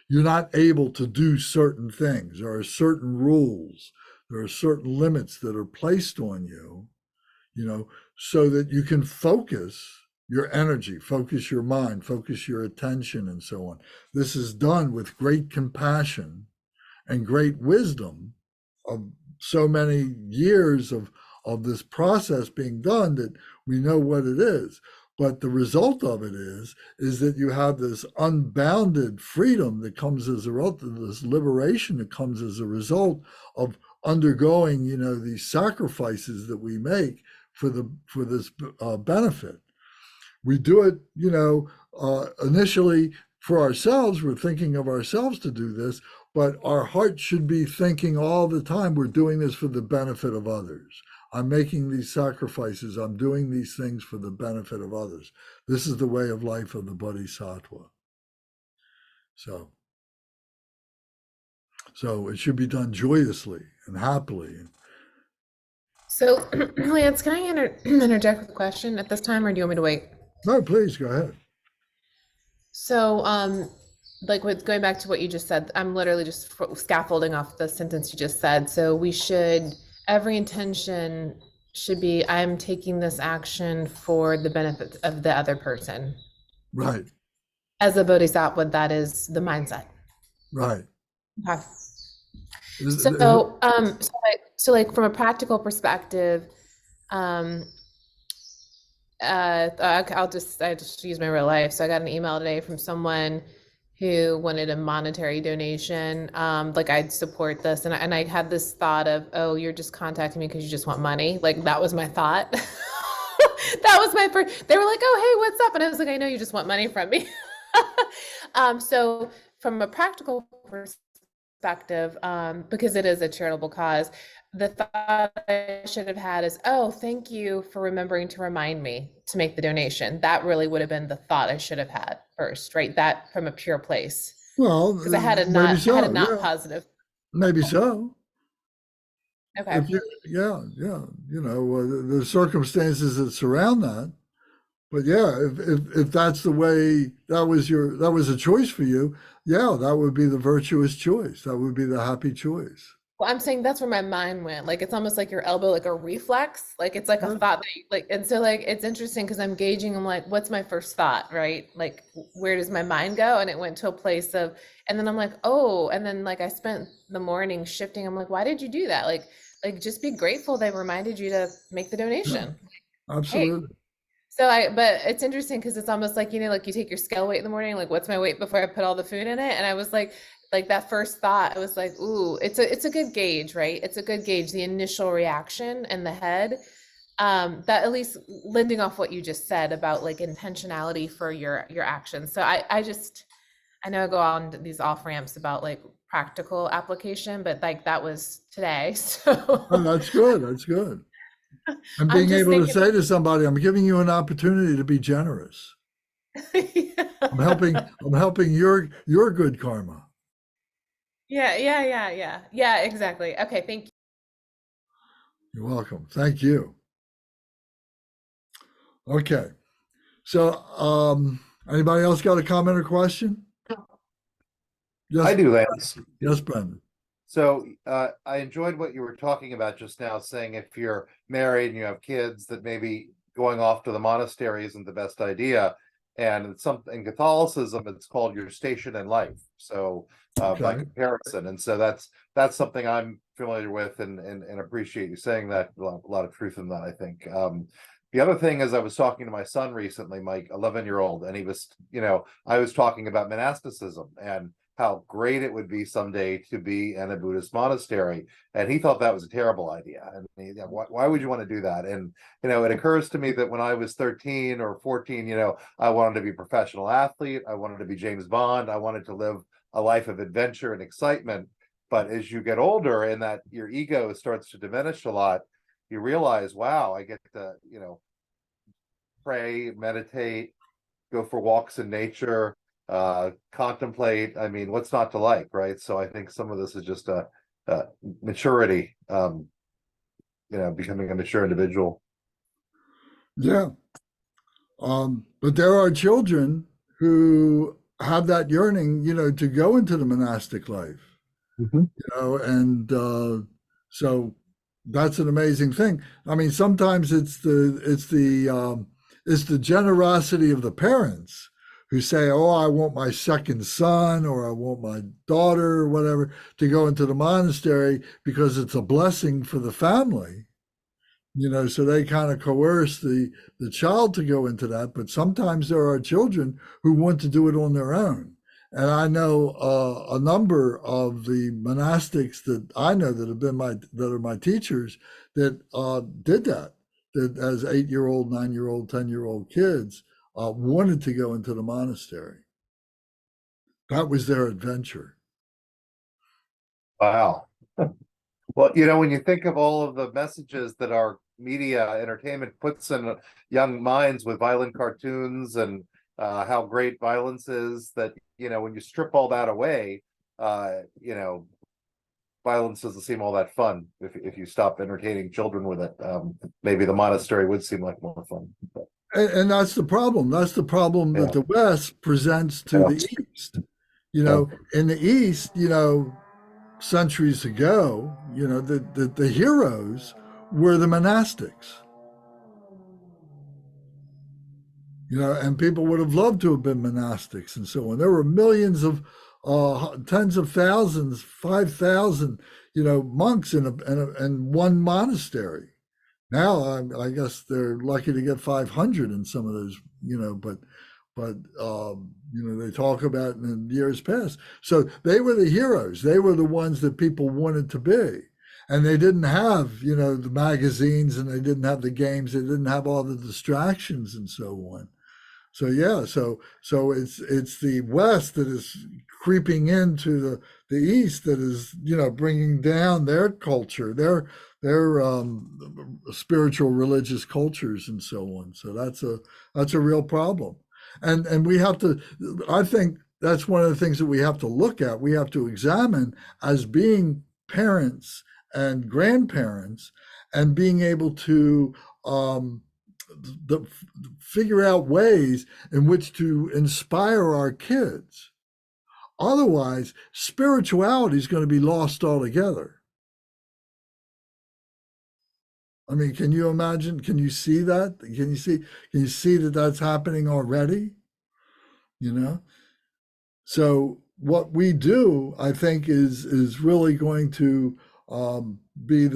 You're not able to do certain things. There are certain rules. There are certain limits that are placed on you, so that you can focus your energy, focus your mind, focus your attention, and so on. This is done with great compassion and great wisdom of so many years of this process being done that we know what it is. But the result of it is that you have this unbounded freedom that comes as a result of this liberation that comes as a result of undergoing, these sacrifices that we make for this benefit. We do it, initially for ourselves. We're thinking of ourselves to do this, but our heart should be thinking all the time, we're doing this for the benefit of others. I'm making these sacrifices. I'm doing these things for the benefit of others. This is the way of life of the Bodhisattva. So it should be done joyously and happily. So, Lance, can I interject with a question at this time, or do you want me to wait? No, please go ahead. So, like with going back to what you just said, I'm literally just scaffolding off the sentence you just said. So every intention should be, I'm taking this action for the benefit of the other person. Right. As a bodhisattva, that is the mindset. Right. Okay. So like from a practical perspective, I just use my real life. So I got an email today from someone who wanted a monetary donation. Like I'd support this, and I had this thought of, oh, you're just contacting me because you just want money. Like that was my thought. That was my first. They were like, oh, hey, what's up? And I was like, I know you just want money from me. So from a practical perspective, because it is a charitable cause, the thought I should have had is, oh, thank you for remembering to remind me to make the donation. That really would have been the thought I should have had first, right? That from a pure place. Well, because I had a not positive. Maybe so. Okay. The circumstances that surround that. But yeah, if that's the way, that was a choice for you, yeah, that would be the virtuous choice. That would be the happy choice. Well, I'm saying that's where my mind went. Like it's almost like your elbow, like a reflex. Like it's like a thought that like, and so like it's interesting because I'm gauging. I'm like, what's my first thought, right? Like, where does my mind go? And it went to a place of, and then I'm like, oh, and then like I spent the morning shifting. I'm like, why did you do that? Like just be grateful they reminded you to make the donation. Yeah, absolutely. Hey. But it's interesting because it's almost like, like you take your scale weight in the morning, like what's my weight before I put all the food in it? And I was like that first thought, I was like, ooh, it's a good gauge, right? It's a good gauge, the initial reaction in the head. That at least lending off what you just said about like intentionality for your actions. So I know I go on these off ramps about like practical application, but like that was today. So that's good. That's good. And being able to say to somebody, I'm giving you an opportunity to be generous. Yeah. I'm helping your good karma. Yeah, exactly. Okay, thank you. You're welcome. Thank you. Okay. So, anybody else got a comment or question? Yes, I do, Lance. yes, Brendan. So I enjoyed what you were talking about just now, saying if you're married and you have kids, that maybe going off to the monastery isn't the best idea. And it's something in Catholicism, it's called your station in life. So by Okay. comparison, and so that's something I'm familiar with, and appreciate you saying that. A lot of truth in that, I think. The other thing is, I was talking to my son recently, my 11-year-old, and he was, I was talking about monasticism and how great it would be someday to be in a Buddhist monastery. And he thought that was a terrible idea. And why would you want to do that? And, it occurs to me that when I was 13 or 14, I wanted to be a professional athlete. I wanted to be James Bond. I wanted to live a life of adventure and excitement. But as you get older and that your ego starts to diminish a lot, you realize, wow, I get to, pray, meditate, go for walks in nature, contemplate. I mean, what's not to like, right? So I think some of this is just a maturity, becoming a mature individual. Yeah. But there are children who have that yearning, to go into the monastic life, and so that's an amazing thing. I mean, sometimes it's the generosity of the parents who say, "Oh, I want my second son or I want my daughter or whatever to go into the monastery because it's a blessing for the family." So they kind of coerce the child to go into that. But sometimes there are children who want to do it on their own. And I know a number of the monastics that I know that are my teachers that did that. That as 8-year-old, 9-year-old, 10-year-old kids wanted to go into the monastery. That was their adventure. Wow. Well, when you think of all of the messages that our media entertainment puts in young minds with violent cartoons and how great violence is, that, when you strip all that away, violence doesn't seem all that fun. If you stop entertaining children with it, maybe the monastery would seem like more fun. But, And that's the problem. That's the problem that the West presents to the East. In the East, centuries ago, the heroes were the monastics. And people would have loved to have been monastics and so on. There were millions of, tens of thousands, 5,000, monks in one monastery. Now, I guess they're lucky to get 500 in some of those, but they talk about in years past. So they were the heroes. They were the ones that people wanted to be. And they didn't have, the magazines, and they didn't have the games. They didn't have all the distractions and so on. So yeah, so it's the West that is creeping into the East that is bringing down their culture, their spiritual religious cultures and so on. So that's a real problem, and we have to. I think that's one of the things that we have to look at. We have to examine as being parents and grandparents, and being able to. Figure out ways in which to inspire our kids. Otherwise, spirituality is going to be lost altogether. I mean, can you imagine? Can you see that? Can you see that that's happening already? So what we do, I think, is really going to be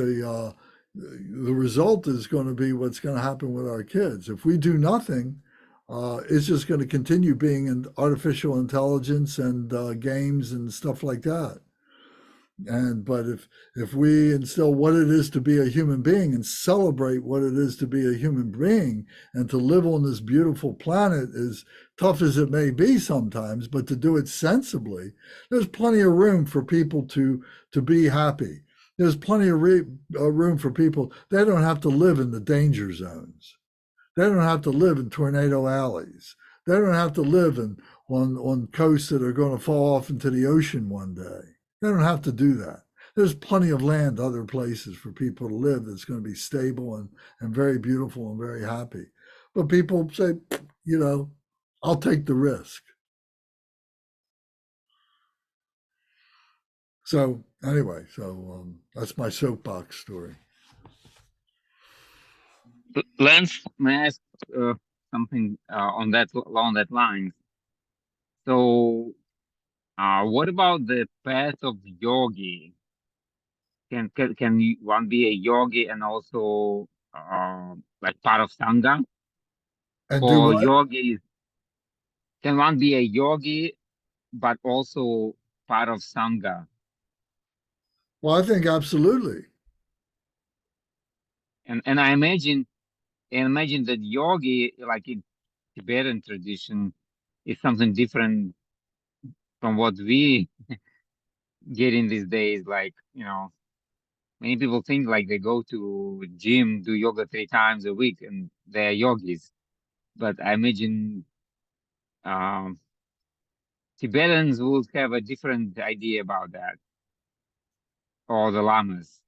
the result is going to be what's going to happen with our kids. If we do nothing, it's just going to continue being in artificial intelligence and games and stuff like that. But if we instill what it is to be a human being and celebrate what it is to be a human being and to live on this beautiful planet, as tough as it may be sometimes, but to do it sensibly, there's plenty of room for people to be happy. There's plenty of room for people. They don't have to live in the danger zones. They don't have to live in tornado alleys. They don't have to live on coasts that are going to fall off into the ocean one day. They don't have to do that. There's plenty of land other places for people to live that's going to be stable and very beautiful and very happy. But people say, I'll take the risk. So anyway, that's my soapbox story. Lance, may I ask something on that along that line? So, what about the path of yogi? One be a yogi and also like part of Sangha? And do Or what? yogi, can one be a yogi but also part of Sangha? Well, I think absolutely. And I imagine that yogi, like in Tibetan tradition, is something different from what we get in these days. Like, many people think like they go to gym, do yoga 3 times a week, and they're yogis. But I imagine um, Tibetans would have a different idea about that, or the lamas.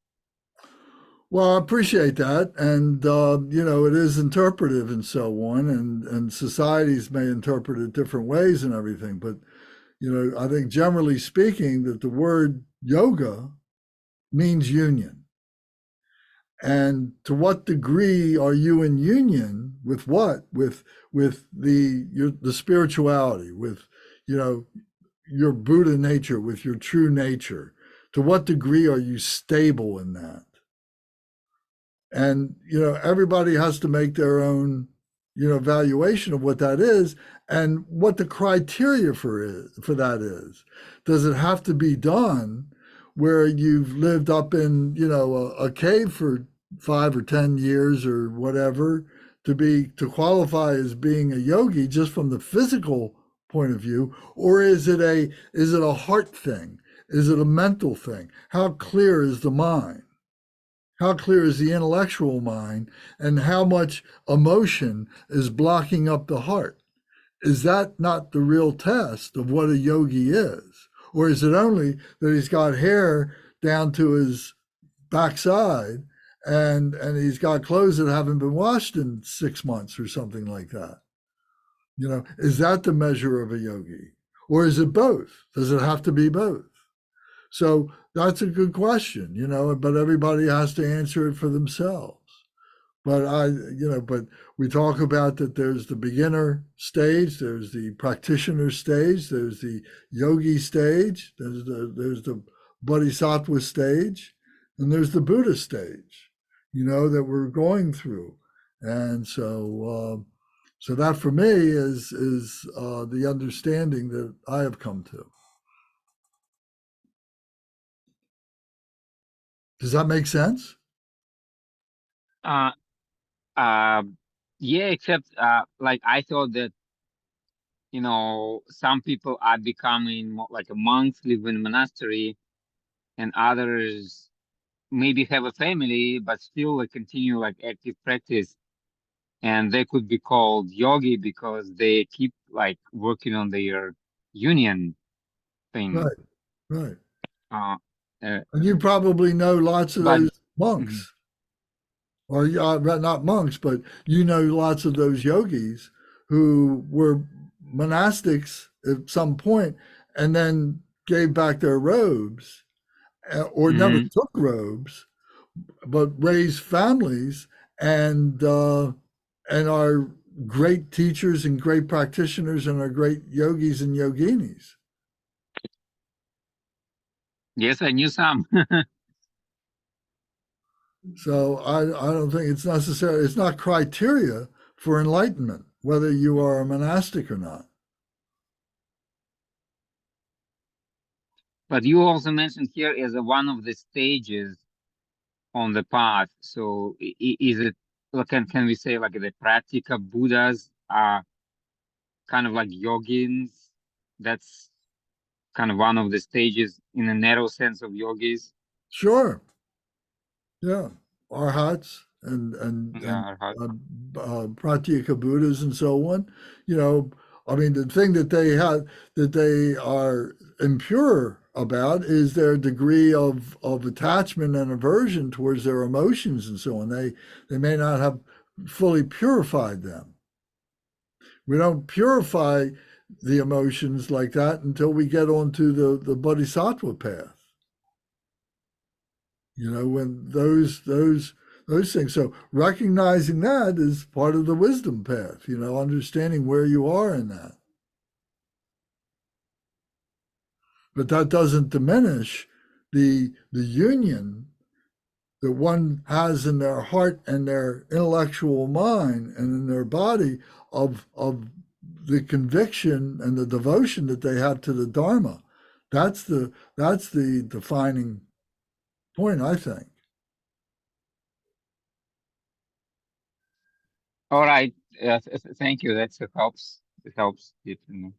Well, I appreciate that, and it is interpretive and so on, and societies may interpret it different ways and everything. But I think generally speaking, that the word yoga means union. And to what degree are you in union with what? With the spirituality, with you know your Buddha nature, with your true nature. To what degree are you stable in that? And everybody has to make their own valuation of what that is and what the criteria for that is. Does it have to be done where you've lived up in a cave for 5 or 10 years or whatever to qualify as being a yogi just from the physical point of view, or is it a heart thing? Is it a mental thing? How clear is the mind? How clear is the intellectual mind, and how much emotion is blocking up the heart? Is that not the real test of what a yogi is? Or is it only that he's got hair down to his backside and he's got clothes that haven't been washed in 6 months or something like that? Is that the measure of a yogi? Or is it both? Does it have to be both? So that's a good question, but everybody has to answer it for themselves. But we talk about that there's the beginner stage, there's the practitioner stage, there's the yogi stage, there's the bodhisattva stage, and there's the Buddha stage, that we're going through. And so that for me is the understanding that I have come to. Does that make sense? Uh, uh, yeah, except like I thought that some people are becoming more like a monk, live in a monastery, and others maybe have a family but still like continue like active practice, and they could be called yogi because they keep like working on their union thing. Right, right. Uh, uh And you probably know lots of but those Mhm. monks, or not monks, but lots of those yogis who were monastics at some point and then gave back their robes, or never Mhm. took robes, but raised families and are great teachers and great practitioners and are great yogis and yoginis. Yes, I knew some. So I don't think it's necessary. It's not criteria for enlightenment, whether you are a monastic or not. But you also mentioned here as one of the stages on the path. So is it, like, can we say like the Pratika Buddhas are kind of like yogins? That's kind of one of the stages in a narrow sense of yogis. Sure, yeah, arhats and Yeah. pratyeka Buddhas and so on. You know, I mean, the thing that they are impure about is their degree of attachment and aversion towards their emotions and so on. They may not have fully purified them. We don't purify the emotions like that until we get onto the bodhisattva path. When those things. So recognizing that is part of the wisdom path, understanding where you are in that. But that doesn't diminish the union that one has in their heart and their intellectual mind and in their body of the conviction and the devotion that they have to the Dharma. That's the defining point, I think. All right. Thank you. That helps. It helps you to know.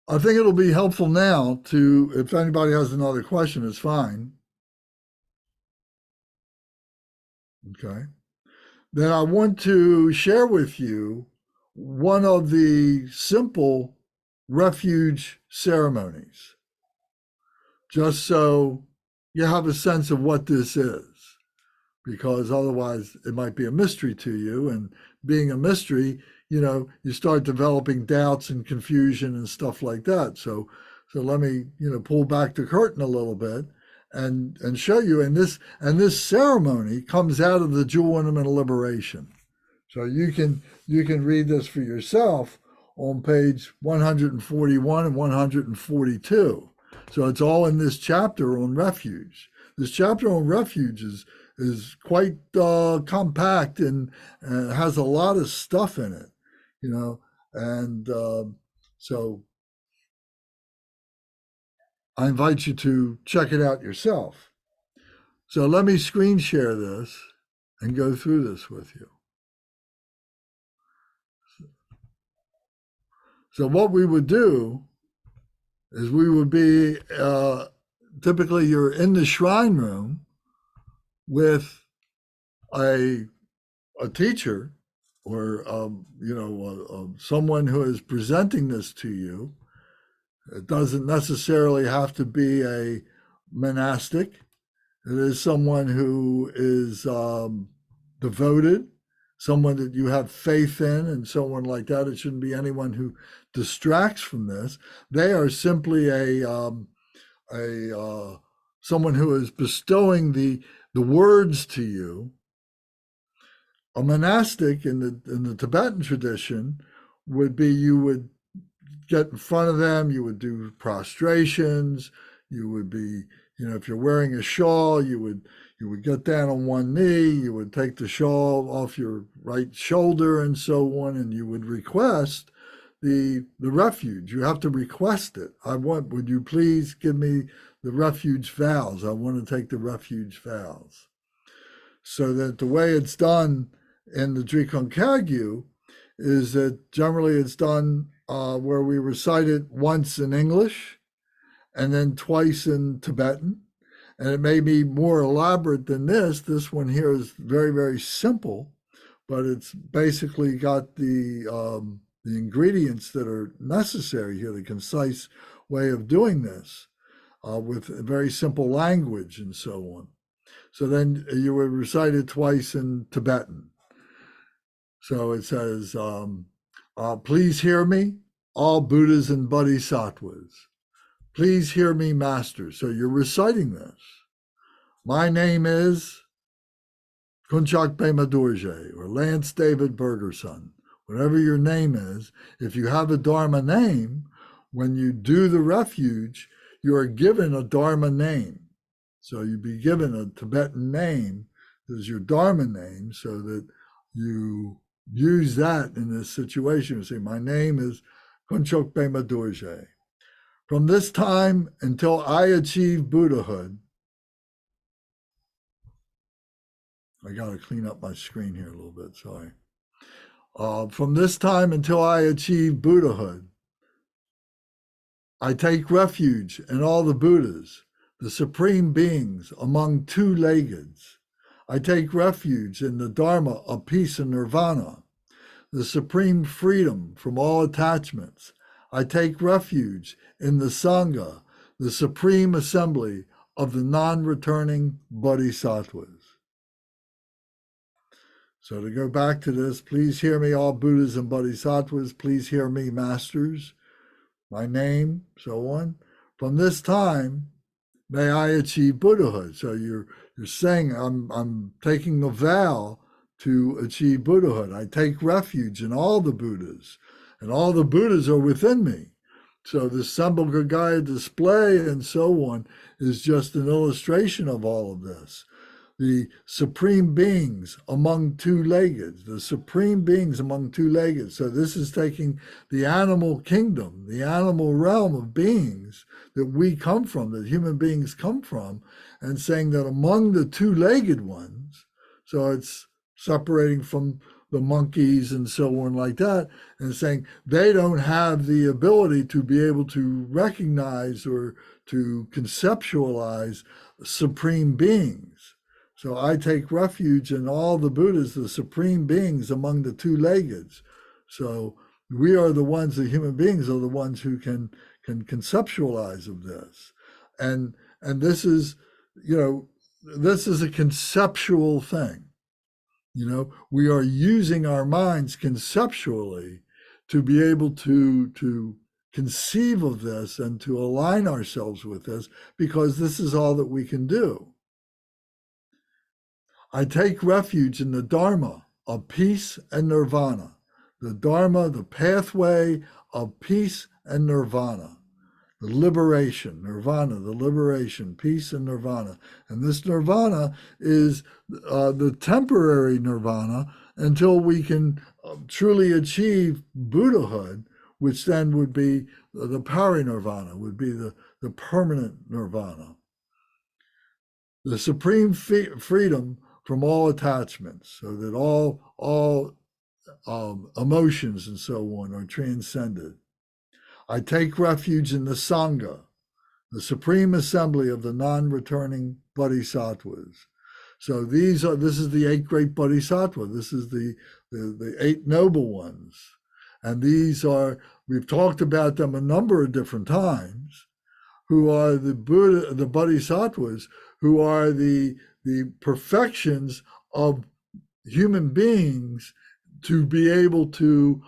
I think it'll be helpful now to, if anybody has another question, it's fine. Okay. Then I want to share with you one of the simple refuge ceremonies, just so you have a sense of what this is, because otherwise it might be a mystery to you. And being a mystery, you start developing doubts and confusion and stuff like that. So let me, pull back the curtain a little bit and show you. And this ceremony comes out of the Jewel Ornament of Liberation. So you can read this for yourself on page 141 and 142. So it's all in this chapter on refuge. This chapter on refuge is quite compact and has a lot of stuff in it, and so I invite you to check it out yourself. So let me screen share this and go through this with you. So what we would do is we would be, typically you're in the shrine room with a teacher or someone who is presenting this to you. It doesn't necessarily have to be a monastic. It is someone who is devoted, someone that you have faith in, and someone like that. It shouldn't be anyone who distracts from this. They are simply someone who is bestowing the words to you. A monastic in the Tibetan tradition would be, you would get in front of them, you would do prostrations, you would be, if you're wearing a shawl, you would get down on one knee, you would take the shawl off your right shoulder and so on, and you would request the refuge. You have to request it. Would you please give me the refuge vows? I want to take the refuge vows. So that the way it's done in the Drikung Kagyu is that generally it's done where we recite it once in English and then twice in Tibetan. And it may be more elaborate than this. This one here is very, very simple, but it's basically got the ingredients that are necessary here, the concise way of doing this with very simple language and so on. So then you would recite it twice in Tibetan. So it says, please hear me, all Buddhas and Bodhisattvas. Please hear me, Master. So you're reciting this. My name is Kunchak Pema Dorje or Lance David Bergerson. Whatever your name is, if you have a Dharma name, when you do the refuge, you are given a Dharma name. So you'd be given a Tibetan name as your Dharma name so that you use that in this situation. You say, my name is Kunchok Pema Dorje. From this time until I achieve Buddhahood, I got to clean up my screen here a little bit, sorry. From this time until I achieve Buddhahood, I take refuge in all the Buddhas, the supreme beings among two-leggeds. I take refuge in the Dharma of peace and nirvana, the supreme freedom from all attachments. I take refuge in the Sangha, the supreme assembly of the non-returning bodhisattvas. So to go back to this, please hear me, all Buddhas and bodhisattvas. Please hear me, masters. My name, so on. from this time, may I achieve Buddhahood. So you're saying I'm taking a vow to achieve Buddhahood. I take refuge in all the Buddhas, and all the Buddhas are within me. So the Sambhogagaya display and so on is just an illustration of all of this. The supreme beings among two-legged, the supreme beings among two-legged. So this is taking the animal kingdom, the animal realm of beings that we come from, that human beings come from, and saying that among the two-legged ones, so it's separating from the monkeys and so on like that, and saying they don't have the ability to be able to recognize or to conceptualize supreme beings. So I take refuge in all the Buddhas, the supreme beings among the two-leggeds. So we are the ones, the human beings are the ones who can conceptualize of this. And this is, this is a conceptual thing. We are using our minds conceptually to be able to conceive of this and to align ourselves with this, because this is all that we can do. I take refuge in the Dharma of peace and nirvana. The Dharma, the pathway of peace and nirvana. The liberation, nirvana, the liberation, peace and nirvana. And this nirvana is the temporary nirvana until we can truly achieve Buddhahood, which then would be the parinirvana, would be the permanent nirvana. The supreme freedom from all attachments, so that all emotions and so on are transcended. I take refuge in the Sangha, the supreme assembly of the non-returning bodhisattvas. So this is the 8 great bodhisattvas. This is the 8 noble ones. And these are, we've talked about them a number of different times, who are the Buddha, the bodhisattvas, who are the perfections of human beings to be able to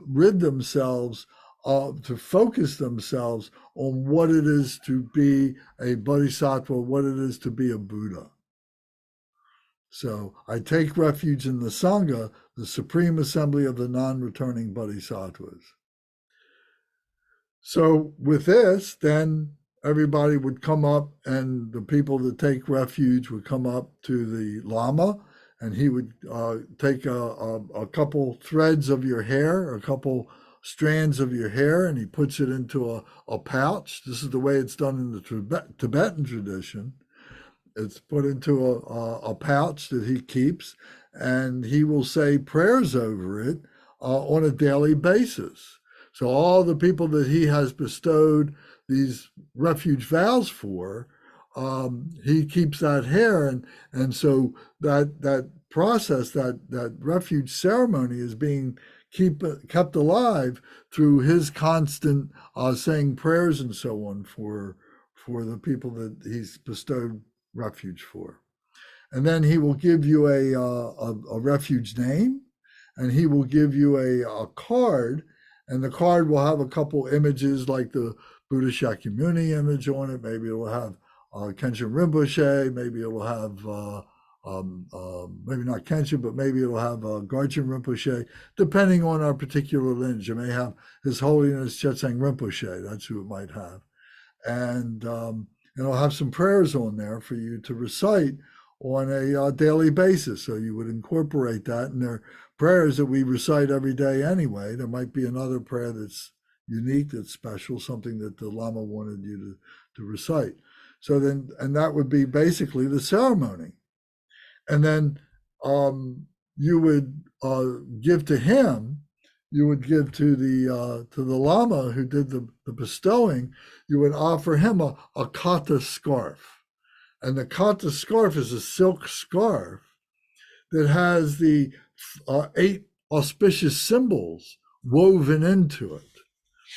rid themselves, to focus themselves on what it is to be a bodhisattva, what it is to be a Buddha. So I take refuge in the Sangha, the supreme assembly of the non-returning bodhisattvas. So with this, then everybody would come up, and the people that take refuge would come up to the Lama, and he would take a couple threads of your hair, a couple strands of your hair, and he puts it into a pouch. This is the way it's done in the Tibetan tradition. It's put into a pouch that he keeps, and he will say prayers over it on a daily basis. So all the people that he has bestowed these refuge vows for, he keeps that hair, and so that process, that refuge ceremony is being kept alive through his constant saying prayers and so on for the people that he's bestowed refuge for. And then he will give you a refuge name, and he will give you a card, and the card will have a couple images like the Buddha Shakyamuni image on it. Maybe it will have Kenshin Rinpoche, maybe it will have maybe not Kenshin, but maybe it'll have Garchen Rinpoche, depending on our particular lineage. It may have His Holiness Chetsang Rinpoche, that's who it might have. And it'll have some prayers on there for you to recite on a daily basis. So you would incorporate that, and they're prayers that we recite every day anyway. There might be another prayer that's unique, that's special, something that the Lama wanted you to recite. So then, and that would be basically the ceremony. And then you would give to him, you would give to the Lama who did the bestowing, you would offer him a kata scarf. And the kata scarf is a silk scarf that has the 8 auspicious symbols woven into it.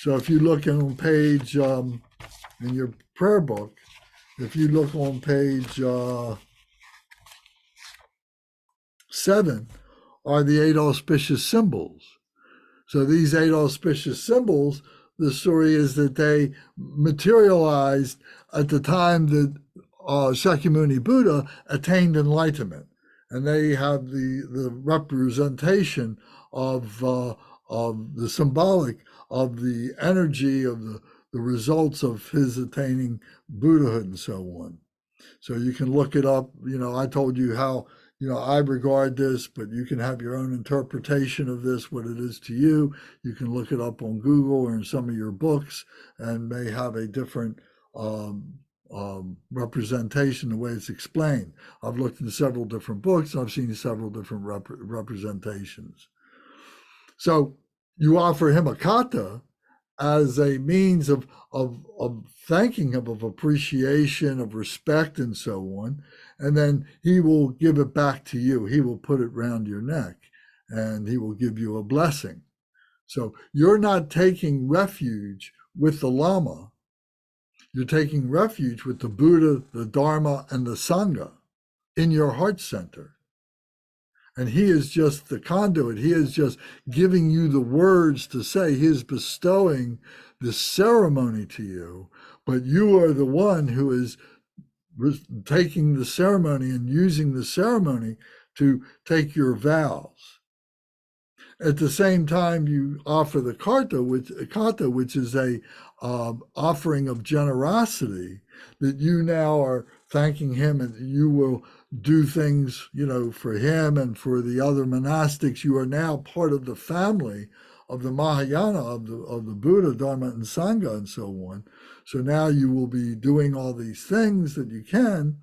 So if you look on page, in your prayer book, if you look on page 7, are the 8 auspicious symbols. So these 8 auspicious symbols, the story is that they materialized at the time that Shakyamuni Buddha attained enlightenment, and they have the representation of the symbolic of the energy of the results of his attaining Buddhahood and so on. So you can look it up. I told you how, I regard this, but you can have your own interpretation of this, what it is to you. You can look it up on Google or in some of your books and may have a different representation, the way it's explained. I've looked in several different books. I've seen several different representations. So you offer him a kata as a means of thanking him, of appreciation, of respect, and so on. And then he will give it back to you. He will put it round your neck and he will give you a blessing. So you're not taking refuge with the Lama. You're taking refuge with the Buddha, the Dharma, and the Sangha in your heart center. And he is just the conduit. He is just giving you the words to say. He is bestowing the ceremony to you, but you are the one who is taking the ceremony and using the ceremony to take your vows. At the same time, you offer the kata, which is a offering of generosity, that you now are thanking him, and you will do things, for him and for the other monastics. You are now part of the family of the Mahayana, of the Buddha, Dharma, and Sangha, and so on. So now you will be doing all these things that you can.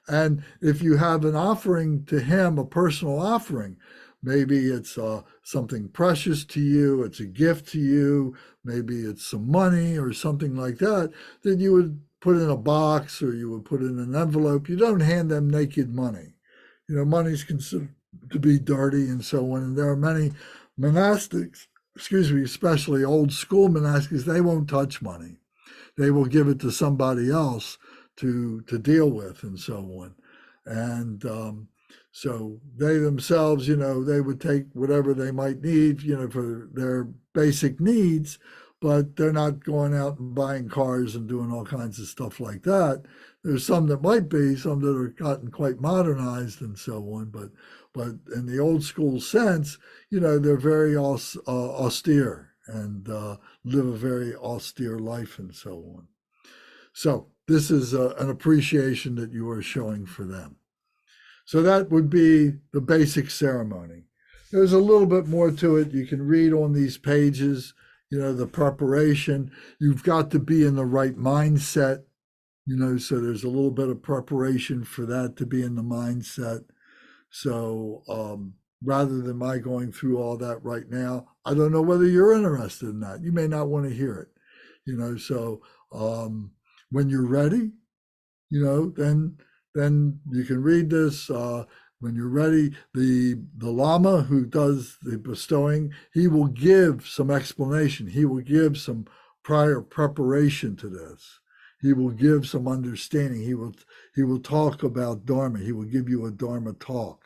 And if you have an offering to him, a personal offering, maybe it's something precious to you, it's a gift to you, maybe it's some money or something like that, then you would put in a box or you would put in an envelope. You don't hand them naked money. Money's considered to be dirty and so on. And there are many monastics, especially old school monastics, they won't touch money. They will give it to somebody else to deal with and so on. And so they themselves, they would take whatever they might need, for their basic needs, but they're not going out and buying cars and doing all kinds of stuff like that. There's some that might be, some that are gotten quite modernized and so on, but in the old school sense, they're very austere and live a very austere life and so on. So this is an appreciation that you are showing for them. So that would be the basic ceremony. There's a little bit more to it. You can read on these pages, the preparation. You've got to be in the right mindset, so there's a little bit of preparation for that, to be in the mindset. So rather than my going through all that right now, I don't know whether you're interested in that. You may not want to hear it, so when you're ready, then you can read this. When you're ready, the Lama who does the bestowing, he will give some explanation. He will give some prior preparation to this. He will give some understanding. He will talk about Dharma. He will give you a Dharma talk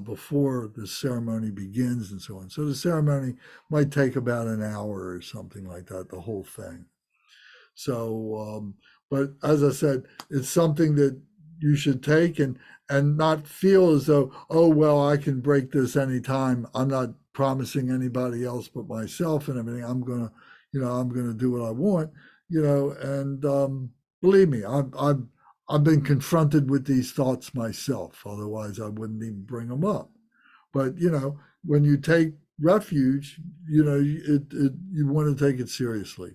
before the ceremony begins and so on. So the ceremony might take about an hour or something like that, the whole thing. So, but as I said, it's something that you should take and not feel as though, oh, well, I can break this anytime. I'm not promising anybody else but myself and everything. I'm going to do what I want, and believe me, I've been confronted with these thoughts myself. Otherwise, I wouldn't even bring them up. But, when you take refuge, you want to take it seriously.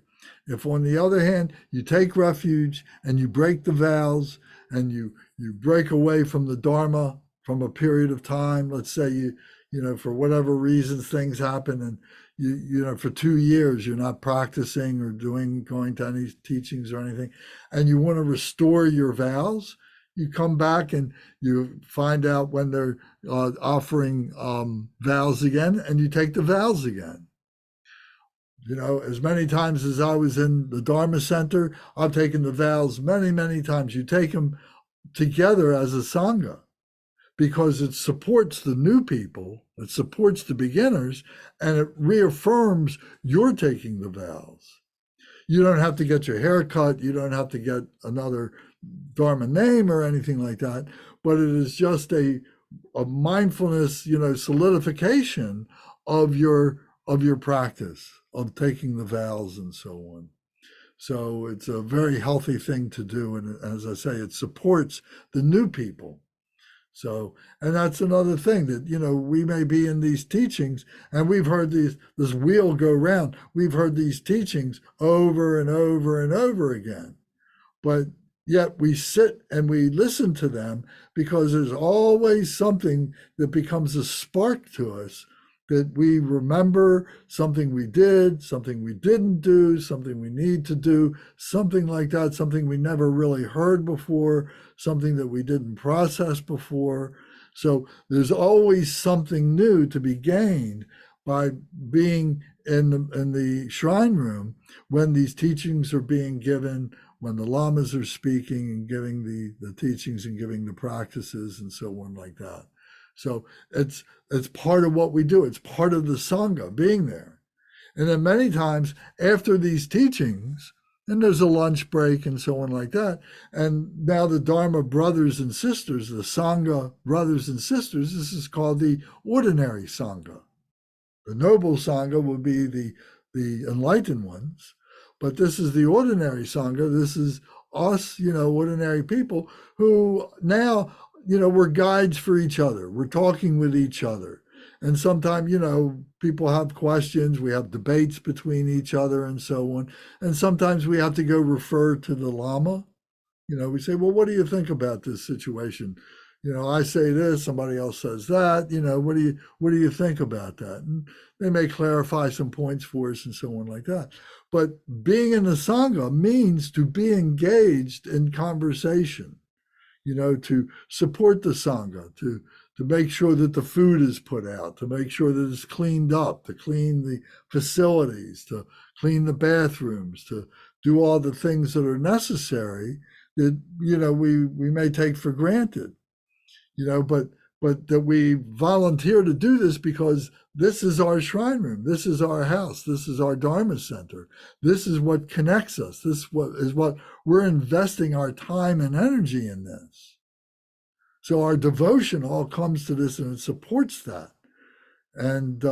If, on the other hand, you take refuge and you break the vows and you break away from the Dharma from a period of time, let's say you for whatever reasons things happen and for 2 years you're not practicing or going to any teachings or anything, and you want to restore your vows, you come back and you find out when they're offering vows again, and you take the vows again. As many times as I was in the Dharma Center, I've taken the vows many, many times. You take them together as a Sangha because it supports the new people, it supports the beginners, and it reaffirms you're taking the vows. You don't have to get your hair cut. You don't have to get another Dharma name or anything like that. But it is just a mindfulness, solidification of your practice of taking the vows and so on. So it's a very healthy thing to do. And as I say, it supports the new people. So, and that's another thing that, we may be in these teachings and we've heard this wheel go round. We've heard these teachings over and over and over again. But yet we sit and we listen to them because there's always something that becomes a spark to us that we remember, something we did, something we didn't do, something we need to do, something like that, something we never really heard before, something that we didn't process before. So there's always something new to be gained by being in the shrine room when these teachings are being given, when the lamas are speaking and giving the teachings and giving the practices and so on like that. So it's part of what we do. It's part of the Sangha being there. And then many times after these teachings, and there's a lunch break and so on like that. And now the Dharma brothers and sisters, the Sangha brothers and sisters, this is called the ordinary Sangha. The noble Sangha would be the enlightened ones. But this is the ordinary Sangha. This is us, ordinary people who now, we're guides for each other. We're talking with each other. And sometimes, people have questions. We have debates between each other and so on. And sometimes we have to go refer to the Lama. We say, well, what do you think about this situation? I say this, somebody else says that, what do you think about that? And they may clarify some points for us and so on like that. But being in the Sangha means to be engaged in conversation, to support the Sangha, to make sure that the food is put out, to make sure that it's cleaned up, to clean the facilities, to clean the bathrooms, to do all the things that are necessary that, we may take for granted. But that we volunteer to do this because this is our shrine room, this is our house, this is our Dharma center, this is what connects us, this is what we're investing our time and energy in this. So our devotion all comes to this and it supports that. And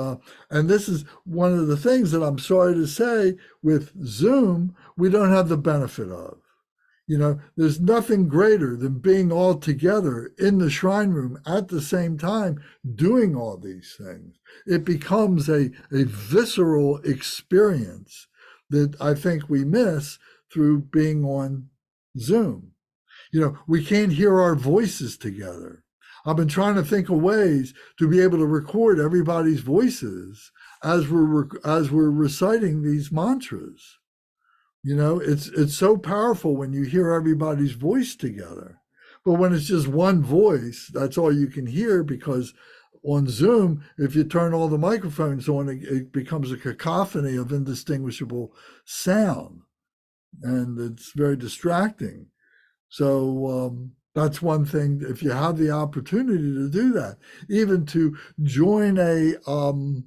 this is one of the things that I'm sorry to say with Zoom, we don't have the benefit of. There's nothing greater than being all together in the shrine room at the same time doing all these things. It becomes a visceral experience that I think we miss through being on Zoom. We can't hear our voices together. I've been trying to think of ways to be able to record everybody's voices as we're reciting these mantras. It's so powerful when you hear everybody's voice together. But when it's just one voice, that's all you can hear, because on Zoom, if you turn all the microphones on, it becomes a cacophony of indistinguishable sound. And it's very distracting. So that's one thing, if you have the opportunity to do that, even to join the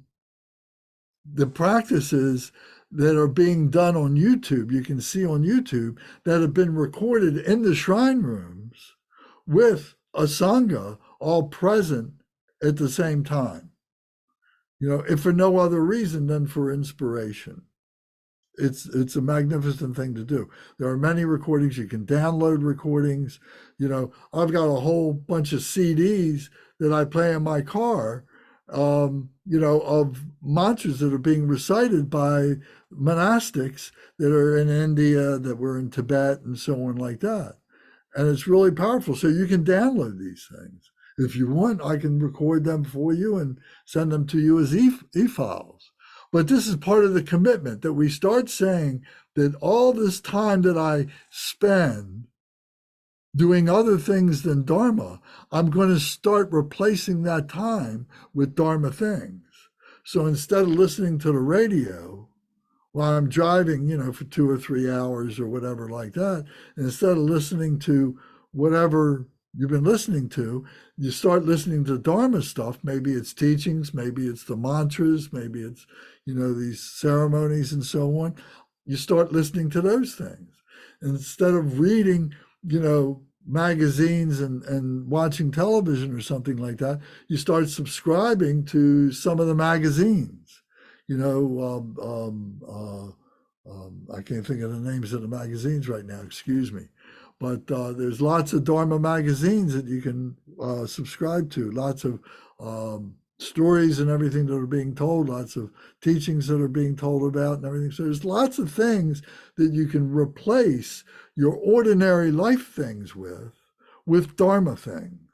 practices that are being done on YouTube, you can see on YouTube, that have been recorded in the shrine rooms with a Sangha all present at the same time. If for no other reason than for inspiration. It's a magnificent thing to do. There are many recordings. You can download recordings. I've got a whole bunch of CDs that I play in my car, of mantras that are being recited by monastics that are in India, that were in Tibet, and so on like that. And it's really powerful. So you can download these things. If you want, I can record them for you and send them to you as e-files. But this is part of the commitment, that we start saying that all this time that I spend doing other things than Dharma, I'm going to start replacing that time with Dharma things. So instead of listening to the radio while I'm driving, for 2 or 3 hours or whatever like that, instead of listening to whatever you've been listening to, you start listening to Dharma stuff. Maybe it's teachings, maybe it's the mantras, maybe it's, these ceremonies and so on. you start listening to those things. Instead of reading, magazines and watching television or something like that, you start subscribing to some of the magazines. I can't think of the names of the magazines right now, excuse me. But there's lots of Dharma magazines that you can subscribe to, lots of stories and everything that are being told, lots of teachings that are being told about and everything. So there's lots of things that you can replace your ordinary life things with Dharma things.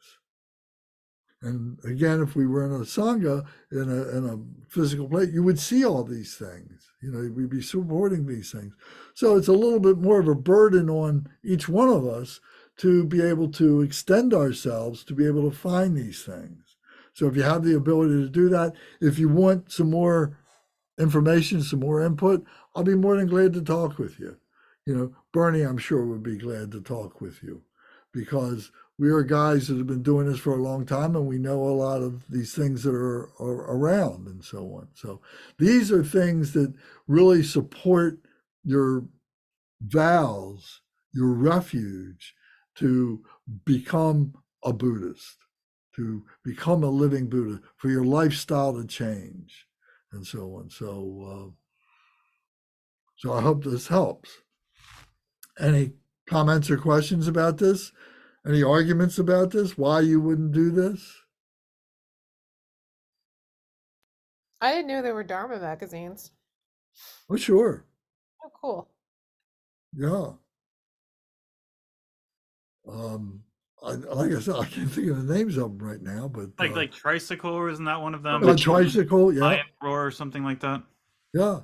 And again, if we were in a Sangha, in a physical place, you would see all these things. We'd be supporting these things. So it's a little bit more of a burden on each one of us to be able to extend ourselves, to be able to find these things. So if you have the ability to do that, if you want some more information, some more input, I'll be more than glad to talk with you. Bernie, I'm sure, would be glad to talk with you, because we are guys that have been doing this for a long time, and we know a lot of these things that are around and so on. So these are things that really support your vows, your refuge to become a Buddhist, to become a living Buddha, for your lifestyle to change and so on. So I hope this helps. Any comments or questions about this? Any arguments about this? Why you wouldn't do this? I didn't know there were Dharma magazines. Oh, sure. Oh, cool. Yeah. Like I said, I can't think of the names of them right now, but like Tricycle, isn't that one of them? Tricycle, yeah, Lion Roar or something like that. yeah.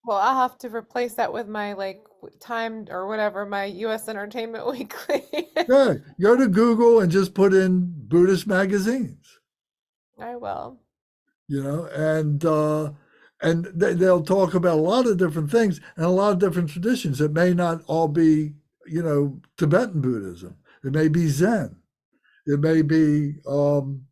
Well, I'll have to replace that with my time or whatever, my US Entertainment Weekly. Yeah, go to Google and just put in Buddhist magazines. I will. And they'll talk about a lot of different things and a lot of different traditions. It may not all be, Tibetan Buddhism. It may be Zen. It may be Theravadan.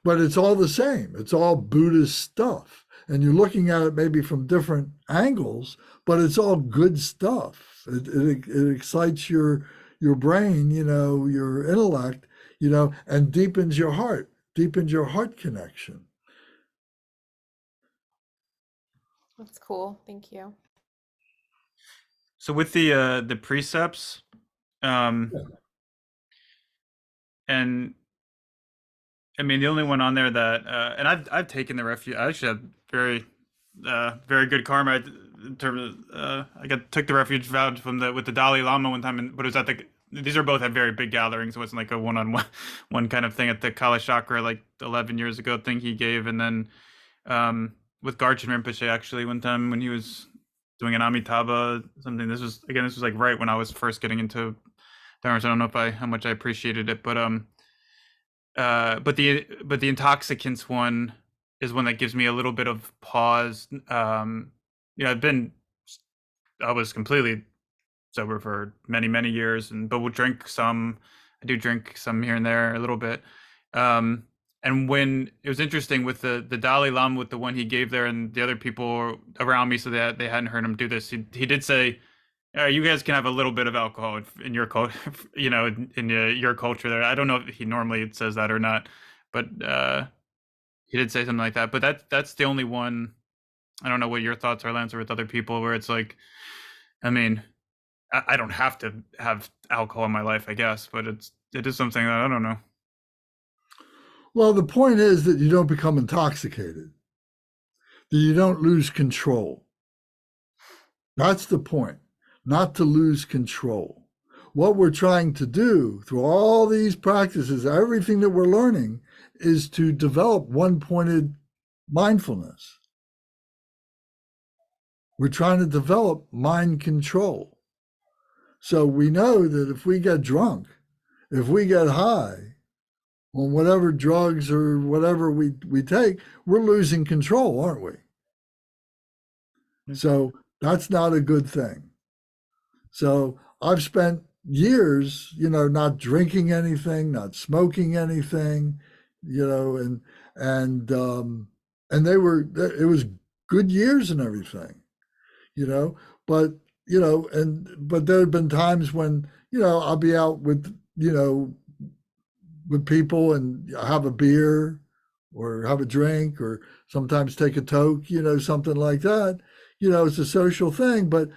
But it's all the same. It's all Buddhist stuff. And you're looking at it maybe from different angles, but it's all good stuff. It excites your brain, your intellect, and deepens your heart connection. That's cool. Thank you. So with the precepts, and I mean, the only one on there that, and I've taken the refuge. I actually had very good karma in terms of, took the refuge vow with the Dalai Lama one time, but it was these are both at very big gatherings. It wasn't like a one kind of thing at the Kala Chakra, like 11 years ago thing he gave. And then, with Garchen Rinpoche, actually, one time when he was doing an Amitabha something, this was like right when I was first getting into Dharma. So I don't know how much I appreciated it, but the intoxicants one is one that gives me a little bit of pause. I was completely sober for many, many years, but we'll drink some. I do drink some here and there a little bit. And when it was interesting with the Dalai Lama, with the one he gave there, and the other people around me, so that they hadn't heard him do this, he did say, you guys can have a little bit of alcohol in your culture, in your culture there. I don't know if he normally says that or not, but he did say something like that. But that's the only one. I don't know what your thoughts are, Lance, or with other people, where it's like, I mean, I don't have to have alcohol in my life, I guess, but it is something that I don't know. Well, the point is that you don't become intoxicated, that you don't lose control. That's the point. Not to lose control. What we're trying to do through all these practices, everything that we're learning, is to develop one-pointed mindfulness. We're trying to develop mind control. So we know that if we get drunk, if we get high on whatever drugs or whatever we take, we're losing control, aren't we? So that's not a good thing. So I've spent years, not drinking anything, not smoking anything, and and it was good years and everything, you know, but, but there have been times when, I'll be out with, with people and have a beer or have a drink or sometimes take a toke, something like that. It's a social thing, but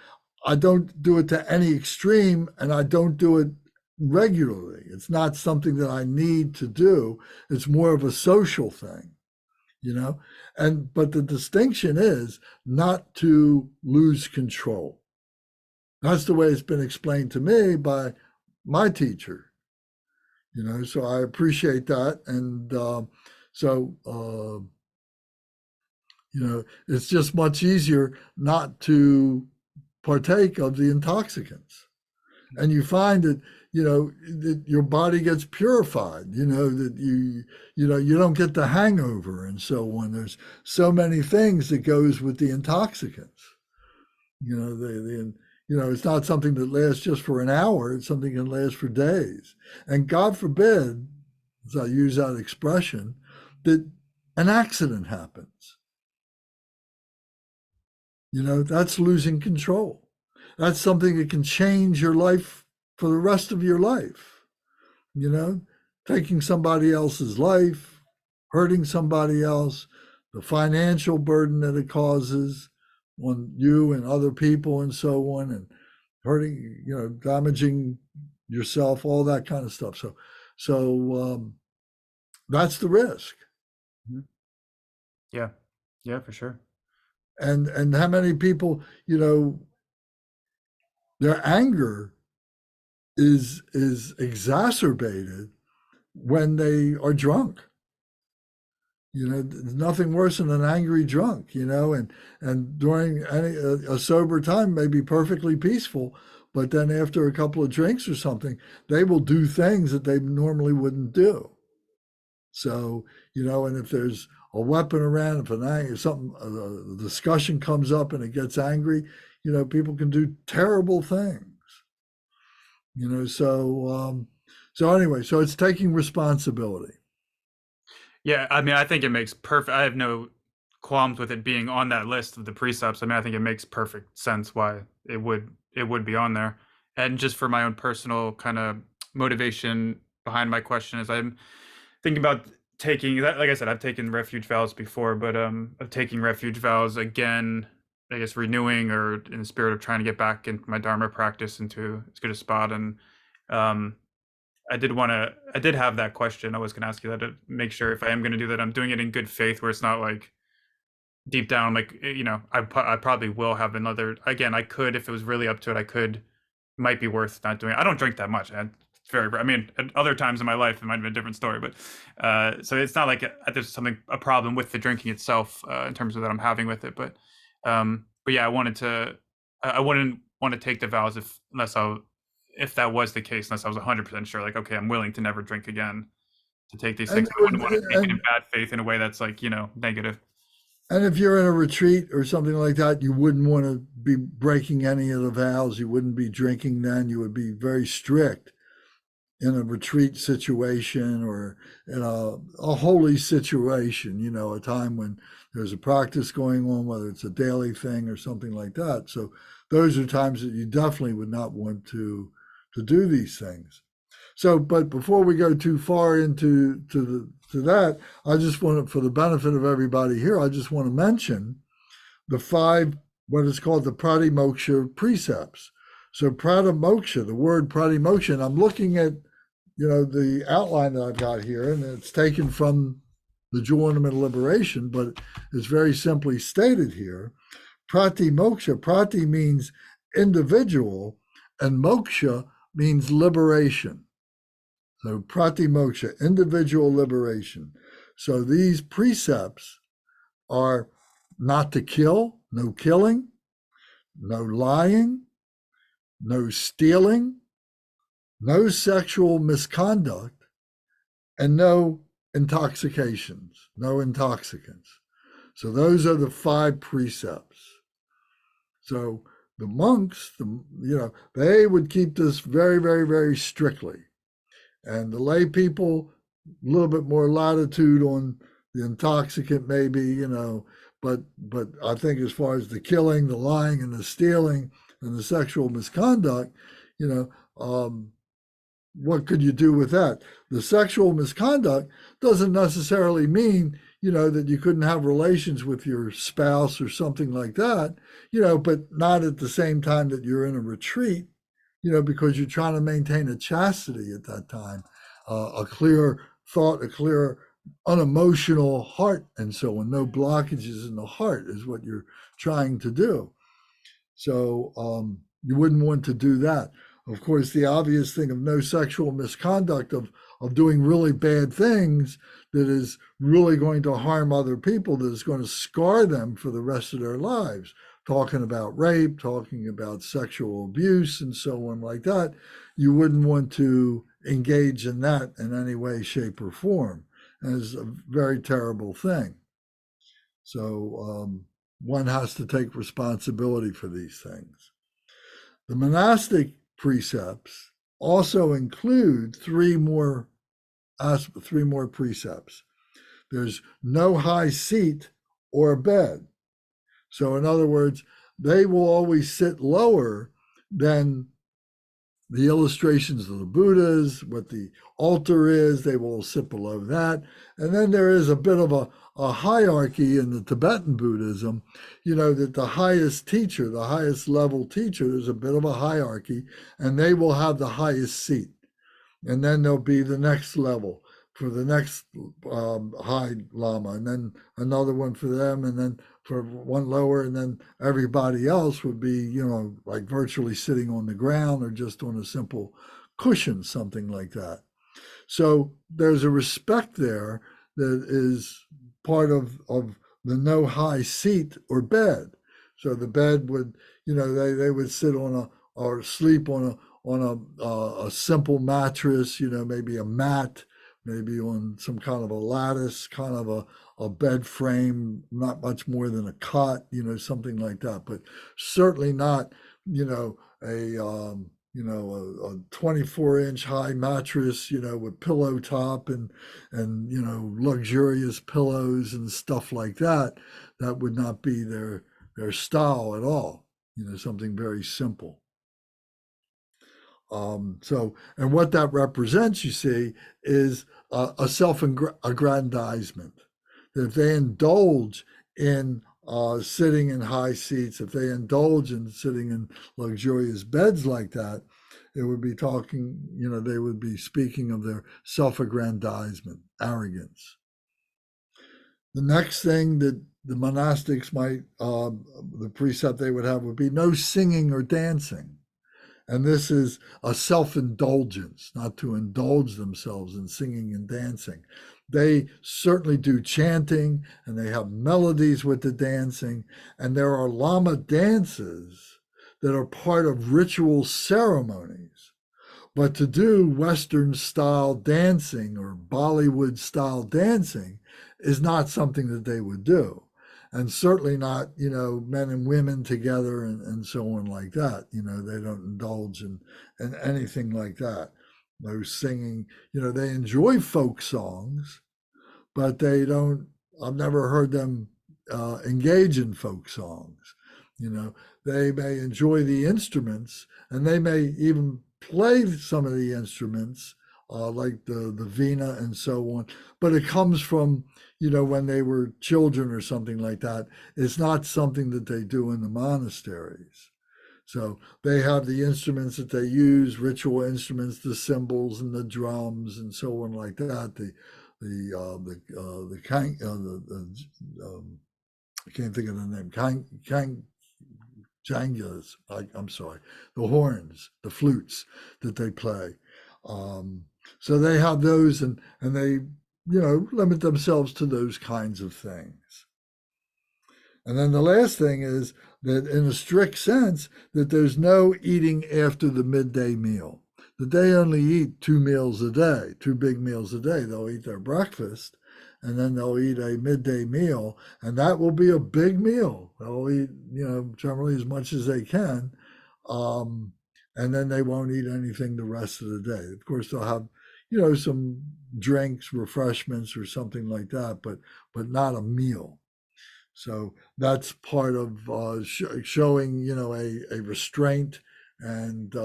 I don't do it to any extreme and I don't do it regularly. It's not something that I need to do. It's more of a social thing, but the distinction is not to lose control. That's the way it's been explained to me by my teacher, so I appreciate that. And it's just much easier not to partake of the intoxicants. And you find that, that your body gets purified, that you don't get the hangover and so on. There's so many things that goes with the intoxicants. It's not something that lasts just for an hour. It's something that can last for days. And God forbid, as I use that expression, that an accident happens. That's losing control. That's something that can change your life for the rest of your life. Taking somebody else's life, hurting somebody else, the financial burden that it causes on you and other people and so on, and hurting, damaging yourself, all that kind of stuff. So that's the risk. Yeah, for sure. And how many people, their anger is exacerbated when they are drunk. There's nothing worse than an angry drunk, and during a sober time may be perfectly peaceful, but then after a couple of drinks or something, they will do things that they normally wouldn't do. So, and if there's a weapon around, if a discussion comes up and it gets angry, people can do terrible things. So anyway, so it's taking responsibility. Yeah, I mean, I think it makes perfect. I have no qualms with it being on that list of the precepts. I mean, I think it makes perfect sense why it would be on there. And just for my own personal kind of motivation behind my question is I'm thinking about taking that. Like I said, I've taken refuge vows before, but of taking refuge vows again, I guess renewing or in the spirit of trying to get back into my Dharma practice into as good a spot. And I did have that question. I was going to ask you that to make sure if I am going to do that, I'm doing it in good faith, where it's not like deep down, like, I probably will have another, again, I could, if it was really up to it, might be worth not doing it. I don't drink that much. I mean, at other times in my life, it might have been a different story, but so it's not like there's a problem with the drinking itself in terms of that I'm having with it. But yeah, I wouldn't want to take the vows if that was the case, unless I was 100% sure, like, okay, I'm willing to never drink again, to take these things. I wouldn't want to take it in bad faith in a way that's like, negative. And if you're in a retreat or something like that, you wouldn't want to be breaking any of the vows. You wouldn't be drinking then. You would be very strict in a retreat situation or in a holy situation, a time when there's a practice going on, whether it's a daily thing or something like that. So those are times that you definitely would not want to do these things. So, but before we go too far into that, I just want to, for the benefit of everybody here, I just want to mention the 5, what is called the pratimoksha precepts. So pratimoksha, the word pratimoksha, and I'm looking at, the outline that I've got here, and it's taken from the Jewel Ornament of Liberation, but it's very simply stated here. Pratimoksha, prati means individual, and moksha means liberation. So pratimoksha, individual liberation. So these precepts are not to kill, no killing, no lying, no stealing, no sexual misconduct, and no intoxications, no intoxicants. So those are the 5 precepts. So the monks, they would keep this very, very, very strictly. And the lay people, a little bit more latitude on the intoxicant maybe, but I think as far as the killing, the lying, and the stealing, and the sexual misconduct, you know, what could you do with that? The sexual misconduct doesn't necessarily mean, that you couldn't have relations with your spouse or something like that, but not at the same time that you're in a retreat, because you're trying to maintain a chastity at that time, a clear thought, a clear, unemotional heart, and so on. No blockages in the heart is what you're trying to do. So you wouldn't want to do that. Of course, the obvious thing of no sexual misconduct, of doing really bad things that is really going to harm other people, that is going to scar them for the rest of their lives. Talking about rape, talking about sexual abuse, and so on like that, you wouldn't want to engage in that in any way, shape, or form. And it's a very terrible thing. So one has to take responsibility for these things. The monastic precepts also include three more precepts. There's no high seat or bed. So in other words, they will always sit lower than the illustrations of the Buddhas, what the altar is, they will sit below that. And then there is a bit of a hierarchy in the Tibetan Buddhism, that the highest teacher, the highest level teacher, there's a bit of a hierarchy, and they will have the highest seat. And then there'll be the next level for the next high lama, and then another one for them, and then for one lower, and then everybody else would be, like virtually sitting on the ground or just on a simple cushion, something like that. So there's a respect there that is part of the no high seat or bed. So the bed would, they would sit on or sleep on a simple mattress, maybe a mat, maybe on some kind of a lattice, kind of a bed frame, not much more than a cot, something like that. But certainly not, a 24-inch high mattress, with pillow top and luxurious pillows and stuff like that. That would not be their style at all. Something very simple. And what that represents, you see, is a self-aggrandizement. That if they indulge in sitting in high seats, if they indulge in sitting in luxurious beds like that, it would be talking, they would be speaking of their self-aggrandizement, arrogance. The next thing that the monastics might, the precept they would have would be no singing or dancing. And this is a self-indulgence, not to indulge themselves in singing and dancing. They certainly do chanting, and they have melodies with the dancing, and there are Lama dances that are part of ritual ceremonies. But to do Western-style dancing or Bollywood-style dancing is not something that they would do. And certainly not, men and women together and so on like that. They don't indulge in anything like that. No singing, they enjoy folk songs, but they don't, I've never heard them engage in folk songs. They may enjoy the instruments, and they may even play some of the instruments, like the veena and so on, but it comes from, when they were children or something like that. It's not something that they do in the monasteries. So they have the instruments that they use, ritual instruments, the cymbals and the drums and so on like that. I can't think of the name. Jangas, I'm sorry, the horns, the flutes that they play. So they have those, and they, limit themselves to those kinds of things. And then the last thing is that, in a strict sense, that there's no eating after the midday meal. That they only eat 2 meals a day, 2 big meals a day. They'll eat their breakfast, and then they'll eat a midday meal, and that will be a big meal. They'll eat, generally as much as they can, and then they won't eat anything the rest of the day. Of course, they'll have, some drinks, refreshments, or something like that, but not a meal. So that's part of showing, a restraint and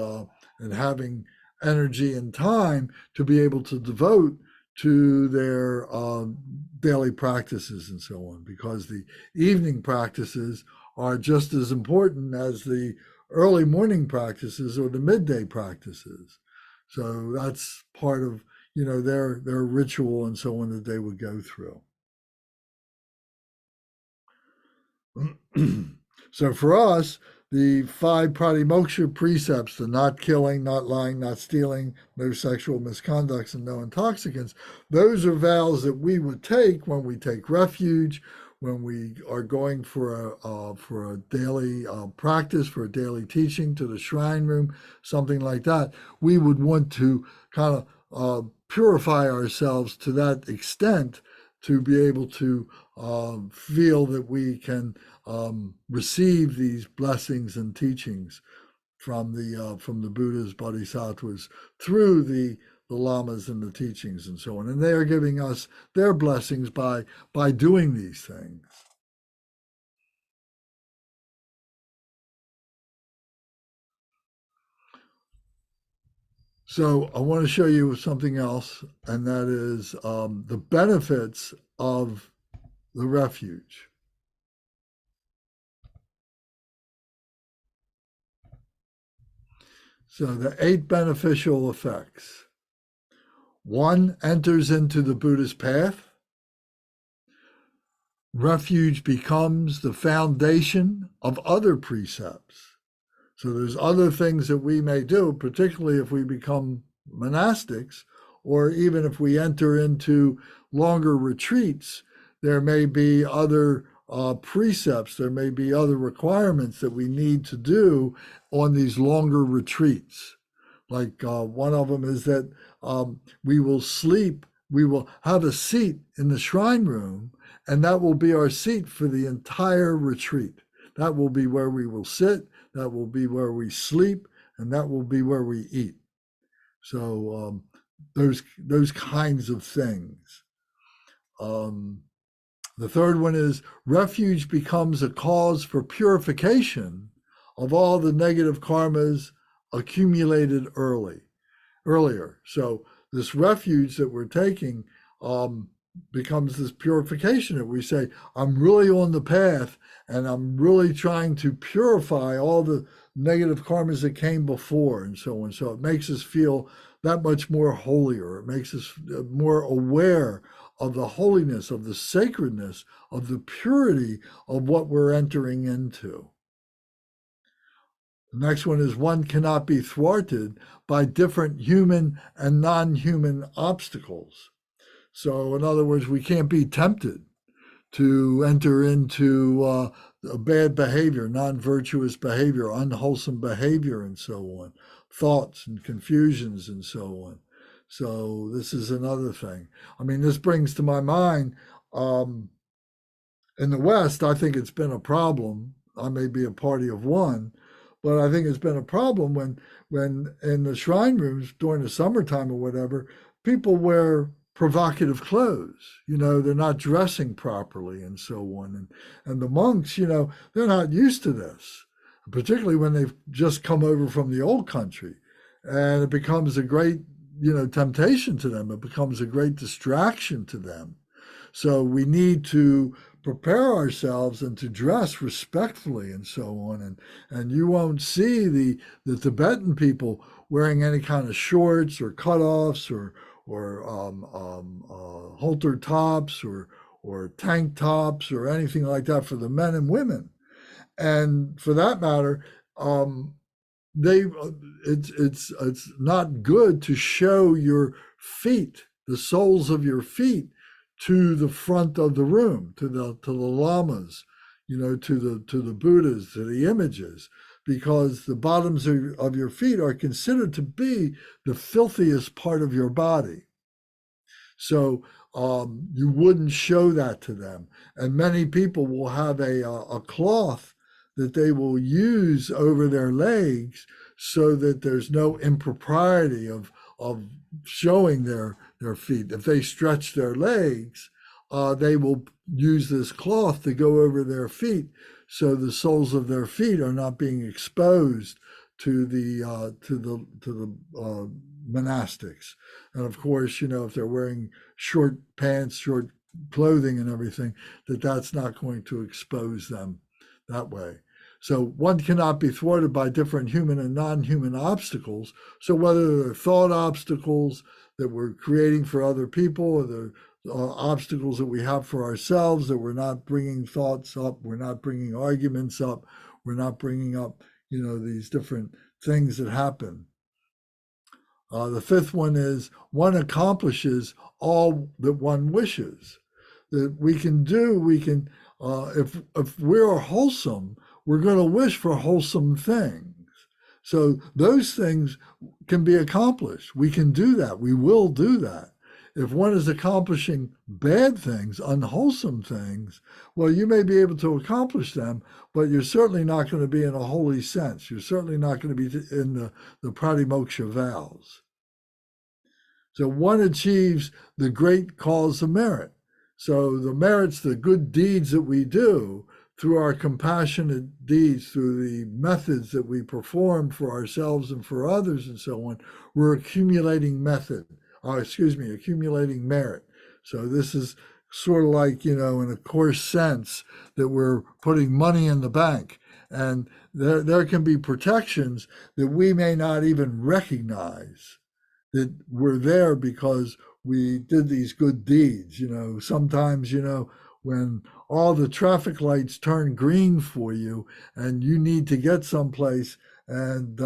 having energy and time to be able to devote to their daily practices and so on, because the evening practices are just as important as the early morning practices or the midday practices. So that's part of their ritual and so on that they would go through. So for us, the 5 pratimoksha precepts, the not killing, not lying, not stealing, no sexual misconducts, and no intoxicants, those are vows that we would take when we take refuge, when we are going for a daily practice, for a daily teaching to the shrine room, something like that. We would want to kind of purify ourselves to that extent to be able to feel that we can receive these blessings and teachings from the Buddhas, Bodhisattvas, through the lamas and the teachings and so on. And they are giving us their blessings by doing these things. So I want to show you something else, and that is the benefits of the refuge. So the 8 beneficial effects. 1, enters into the Buddhist path. Refuge becomes the foundation of other precepts. So there's other things that we may do, particularly if we become monastics, or even if we enter into longer retreats, there may be other precepts, there may be other requirements that we need to do on these longer retreats. Like one of them is that we will have a seat in the shrine room, and that will be our seat for the entire retreat. That will be where we will sit, that will be where we sleep, and that will be where we eat. So those kinds of things. The third one is refuge becomes a cause for purification of all the negative karmas accumulated earlier. So this refuge that we're taking becomes this purification that we say, I'm really on the path and I'm really trying to purify all the negative karmas that came before and so on. So it makes us feel that much more holier. It makes us more aware of the holiness, of the sacredness, of the purity of what we're entering into. The next one is one cannot be thwarted by different human and non-human obstacles. So in other words, we can't be tempted to enter into bad behavior, non-virtuous behavior, unwholesome behavior, and so on, thoughts and confusions and so on. So this is another thing. I mean, this brings to my mind, in the West, I think it's been a problem. I may be a party of one, but I think it's been a problem when in the shrine rooms during the summertime or whatever, people wear provocative clothes. They're not dressing properly and so on. And the monks, they're not used to this, particularly when they've just come over from the old country. And it becomes a great, temptation to them. It becomes a great distraction to them. So we need to prepare ourselves and to dress respectfully and so on. And you won't see the Tibetan people wearing any kind of shorts or cutoffs or halter tops or tank tops or anything like that for the men and women. And for that matter, it's not good to show your feet, the soles of your feet, to the front of the room, to the lamas, to the Buddhas, to the images, because the bottoms of your feet are considered to be the filthiest part of your body. So you wouldn't show that to them. And many people will have a cloth that they will use over their legs so that there's no impropriety of of showing their feet. If they stretch their legs, they will use this cloth to go over their feet, so the soles of their feet are not being exposed to the monastics. And of course, if they're wearing short pants, short clothing, and everything, that's not going to expose them that way. So one cannot be thwarted by different human and non-human obstacles. So whether they're thought obstacles that we're creating for other people, or the obstacles that we have for ourselves, that we're not bringing thoughts up, we're not bringing arguments up, we're not bringing up, these different things that happen. The fifth one is one accomplishes all that one wishes. That we can, if we're wholesome, we're going to wish for wholesome things. So those things can be accomplished. We can do that. We will do that. If one is accomplishing bad things, unwholesome things, well, you may be able to accomplish them, but you're certainly not going to be in a holy sense. You're certainly not going to be in the pratimoksha vows. So one achieves the great cause of merit. So the merits, the good deeds that we do through our compassionate deeds, through the methods that we perform for ourselves and for others and so on, we're accumulating accumulating merit. So this is sort of like, in a coarse sense, that we're putting money in the bank. And there can be protections that we may not even recognize that we're there because we did these good deeds. Sometimes, when all the traffic lights turn green for you and you need to get someplace, and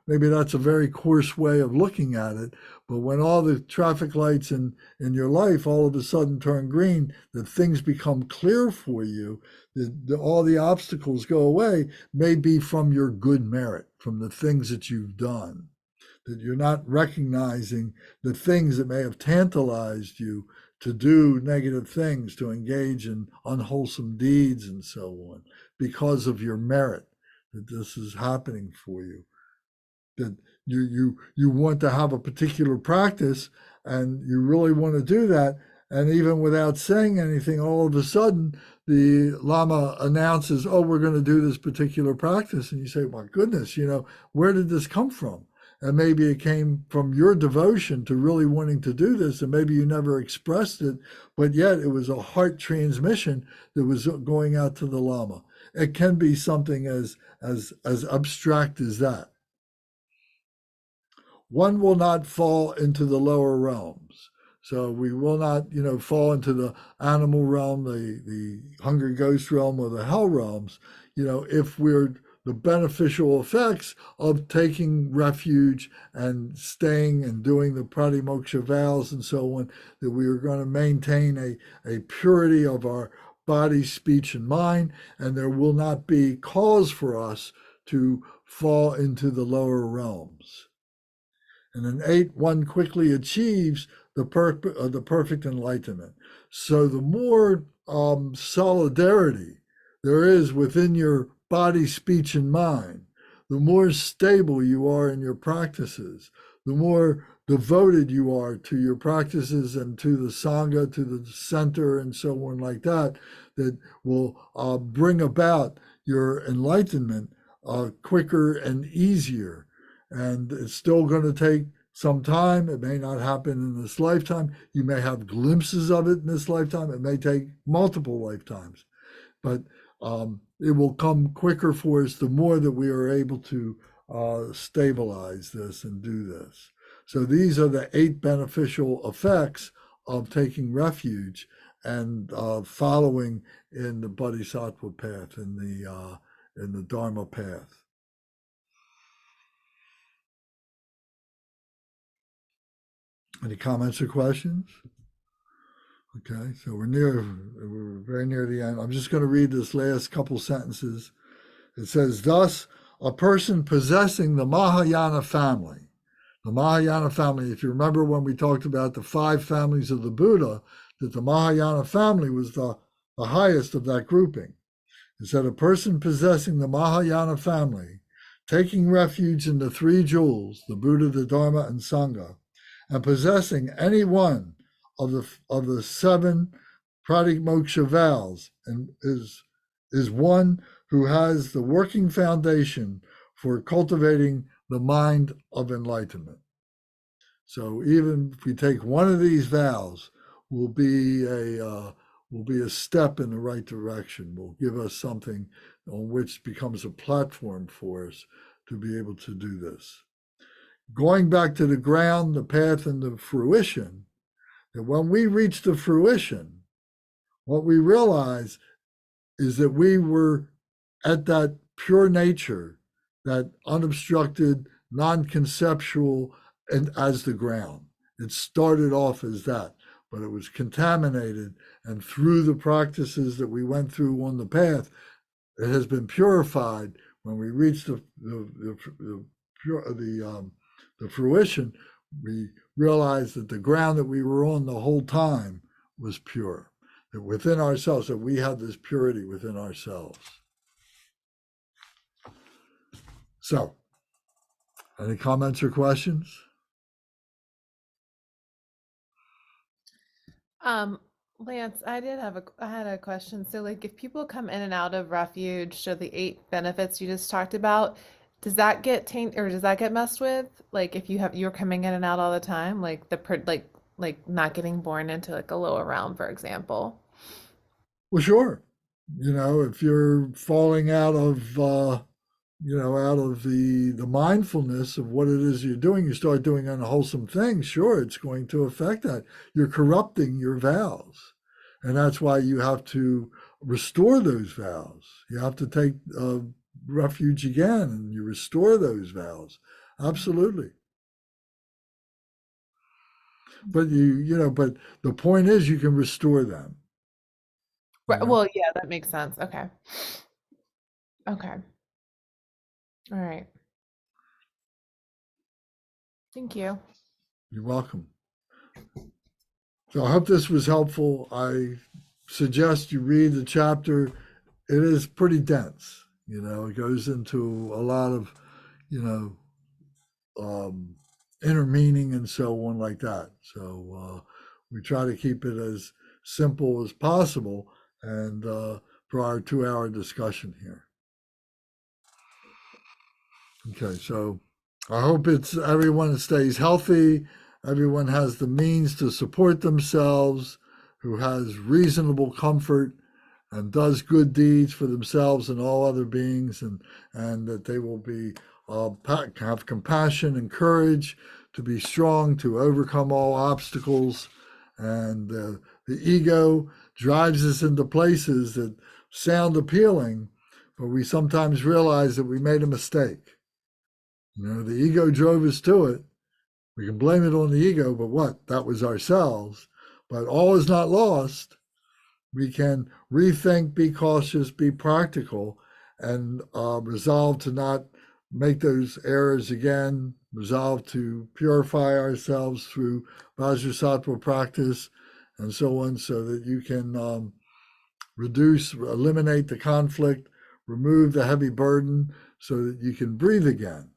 maybe that's a very coarse way of looking at it, but when all the traffic lights in your life all of a sudden turn green, that things become clear for you, that all the obstacles go away, may be from your good merit, from the things that you've done. That you're not recognizing the things that may have tantalized you to do negative things, to engage in unwholesome deeds and so on, because of your merit, that this is happening for you. That you want to have a particular practice, and you really want to do that, and even without saying anything, all of a sudden the Lama announces, "Oh, we're going to do this particular practice," and you say, "My goodness, where did this come from?" And maybe it came from your devotion to really wanting to do this, and maybe you never expressed it, but yet it was a heart transmission that was going out to the Lama. It can be something as abstract as that. One will not fall into the lower realms. So we will not, fall into the animal realm, the hungry ghost realm, or the hell realms, if we're the beneficial effects of taking refuge and staying and doing the pratimoksha vows and so on, that we are going to maintain a purity of our body, speech, and mind, and there will not be cause for us to fall into the lower realms. And in 8, one quickly achieves the perfect enlightenment. So the more solidarity there is within your body, speech, and mind, the more stable you are in your practices, the more devoted you are to your practices and to the Sangha, to the center, and so on like that, that will bring about your enlightenment quicker and easier. And it's still going to take some time. It may not happen in this lifetime. You may have glimpses of it in this lifetime. It may take multiple lifetimes. But it will come quicker for us the more that we are able to stabilize this and do this. So these are the 8 beneficial effects of taking refuge and following in the Bodhisattva path, in the Dharma path. Any comments or questions? Okay, so we're very near the end. I'm just going to read this last couple sentences. It says, thus, a person possessing the Mahayana family. The Mahayana family, if you remember when we talked about the 5 families of the Buddha, that the Mahayana family was the highest of that grouping. It said, a person possessing the Mahayana family, taking refuge in the 3 jewels, the Buddha, the Dharma, and Sangha, and possessing any one of the seven pratimoksha vows, and is one who has the working foundation for cultivating the mind of enlightenment. So even if we take one of these vows, will be a step in the right direction. Will give us something on which becomes a platform for us to be able to do this. Going back to the ground, the path, and the fruition, that when we reach the fruition, what we realize is that we were at that pure nature, that unobstructed, non-conceptual, and as the ground. It started off as that, but it was contaminated, and through the practices that we went through on the path, it has been purified. When we reach the fruition, we realize that the ground that we were on the whole time was pure. That within ourselves, that we had this purity within ourselves. So, any comments or questions? Lance, I had a question. So like if people come in and out of refuge, so the 8 benefits you just talked about, does that get tainted or does that get messed with? Like if you're coming in and out all the time, like like not getting born into like a lower realm, for example. Well, sure. If you're falling out of out of the mindfulness of what it is you're doing, you start doing unwholesome things, sure, it's going to affect that. You're corrupting your vows. And that's why you have to restore those vows. You have to take refuge again and you restore those vows. Absolutely. But but the point is you can restore them. Right. Well, yeah, that makes sense. Okay. Okay. All right. Thank you. You're welcome. So I hope this was helpful. I suggest you read the chapter. It is pretty dense. It goes into a lot of, inner meaning and so on like that. So we try to keep it as simple as possible and for our 2-hour discussion here. Okay, so I hope everyone stays healthy. Everyone has the means to support themselves, who has reasonable comfort and does good deeds for themselves and all other beings, and that they will be have compassion and courage to be strong, to overcome all obstacles. And the ego drives us into places that sound appealing, but we sometimes realize that we made a mistake. The ego drove us to it. We can blame it on the ego, but what? That was ourselves. But all is not lost. We can rethink, be cautious, be practical, and resolve to not make those errors again, resolve to purify ourselves through Vajrasattva practice and so on, so that you can eliminate the conflict, remove the heavy burden, so that you can breathe again.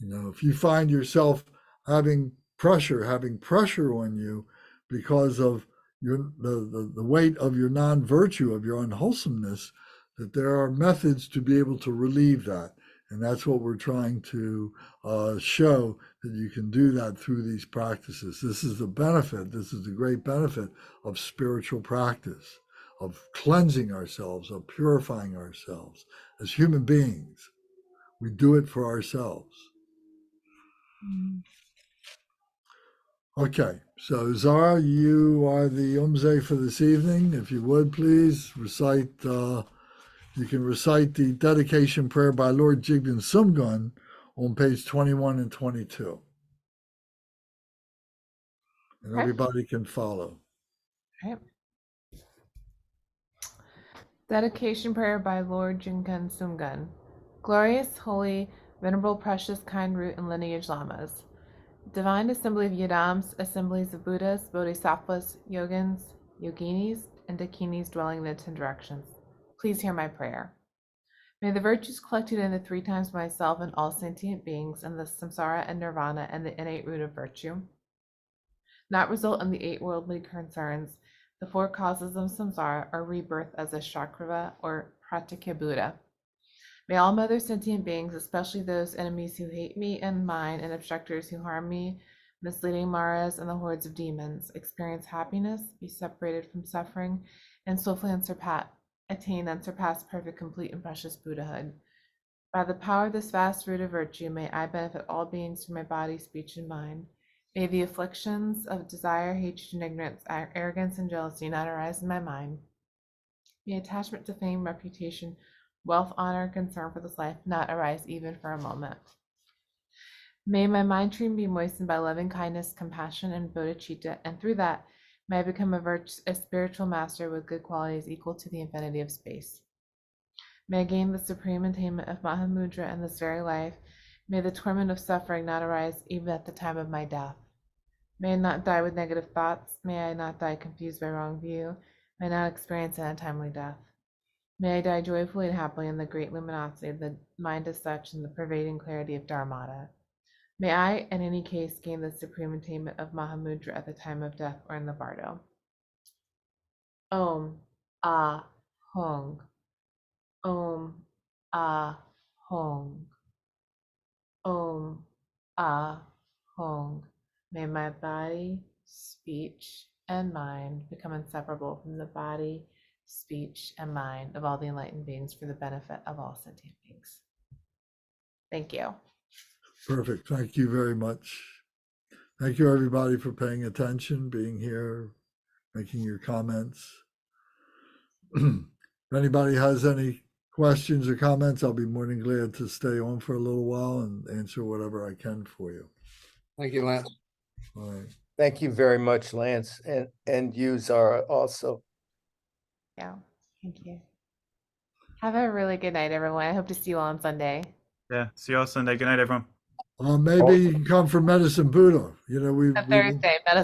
If you find yourself having pressure on you because of the weight of your non-virtue, of your unwholesomeness, that there are methods to be able to relieve that. And that's what we're trying to show, that you can do that through these practices. This is the great benefit of spiritual practice, of cleansing ourselves, of purifying ourselves. As human beings, we do it for ourselves. Okay, so Zara, you are the Umze for this evening. If you would, please recite, you can recite the dedication prayer by Lord Jigden Sumgun on page 21 and 22. And Okay. everybody can follow. All right. Dedication prayer by Lord Jinkan Sumgun. Glorious, holy, venerable, precious, kind root and lineage lamas. Divine assembly of Yadams, assemblies of Buddhas, Bodhisattvas, Yogins, Yoginis, and Dakinis dwelling in the 10 directions. Please hear my prayer. May the virtues collected in the 3 times myself and all sentient beings and the samsara and nirvana and the innate root of virtue not result in the 8 worldly concerns, the 4 causes of samsara, or rebirth as a Shakrava or Pratyeka Buddha. May all mother sentient beings, especially those enemies who hate me and mine, and obstructors who harm me, misleading Maras and the hordes of demons, experience happiness, be separated from suffering, and swiftly attain unsurpassed, perfect, complete, and precious Buddhahood. By the power of this vast root of virtue, may I benefit all beings through my body, speech, and mind. May the afflictions of desire, hatred, and ignorance, arrogance, and jealousy not arise in my mind. May attachment to fame, reputation, wealth, honor, and concern for this life not arise even for a moment. May my mind stream be moistened by loving kindness, compassion, and bodhicitta, and through that, may I become a spiritual master with good qualities equal to the infinity of space. May I gain the supreme attainment of Mahamudra in this very life. May the torment of suffering not arise even at the time of my death. May I not die with negative thoughts. May I not die confused by wrong view. May I not experience an untimely death. May I die joyfully and happily in the great luminosity of the mind as such and the pervading clarity of Dharmata. May I, in any case, gain the supreme attainment of Mahamudra at the time of death or in the bardo. Om Ah Hung. Om Ah Hung. Om Ah Hung. May my body, speech, and mind become inseparable from the body, speech, and mind of all the enlightened beings for the benefit of all sentient beings. Thank you. Perfect. Thank you very much. Thank you, everybody, for paying attention, being here, making your comments. If anybody has any questions or comments, I'll be more than glad to stay on for a little while and answer whatever I can for you. Thank you, Lance. All right. Thank you very much, Lance, and you, Zara, also. Yeah, thank you. Have a really good night, everyone. I hope to see you all on Sunday. Yeah. See you all Sunday. Good night, everyone. Maybe you can come for Medicine Buddha. You know, On Thursday,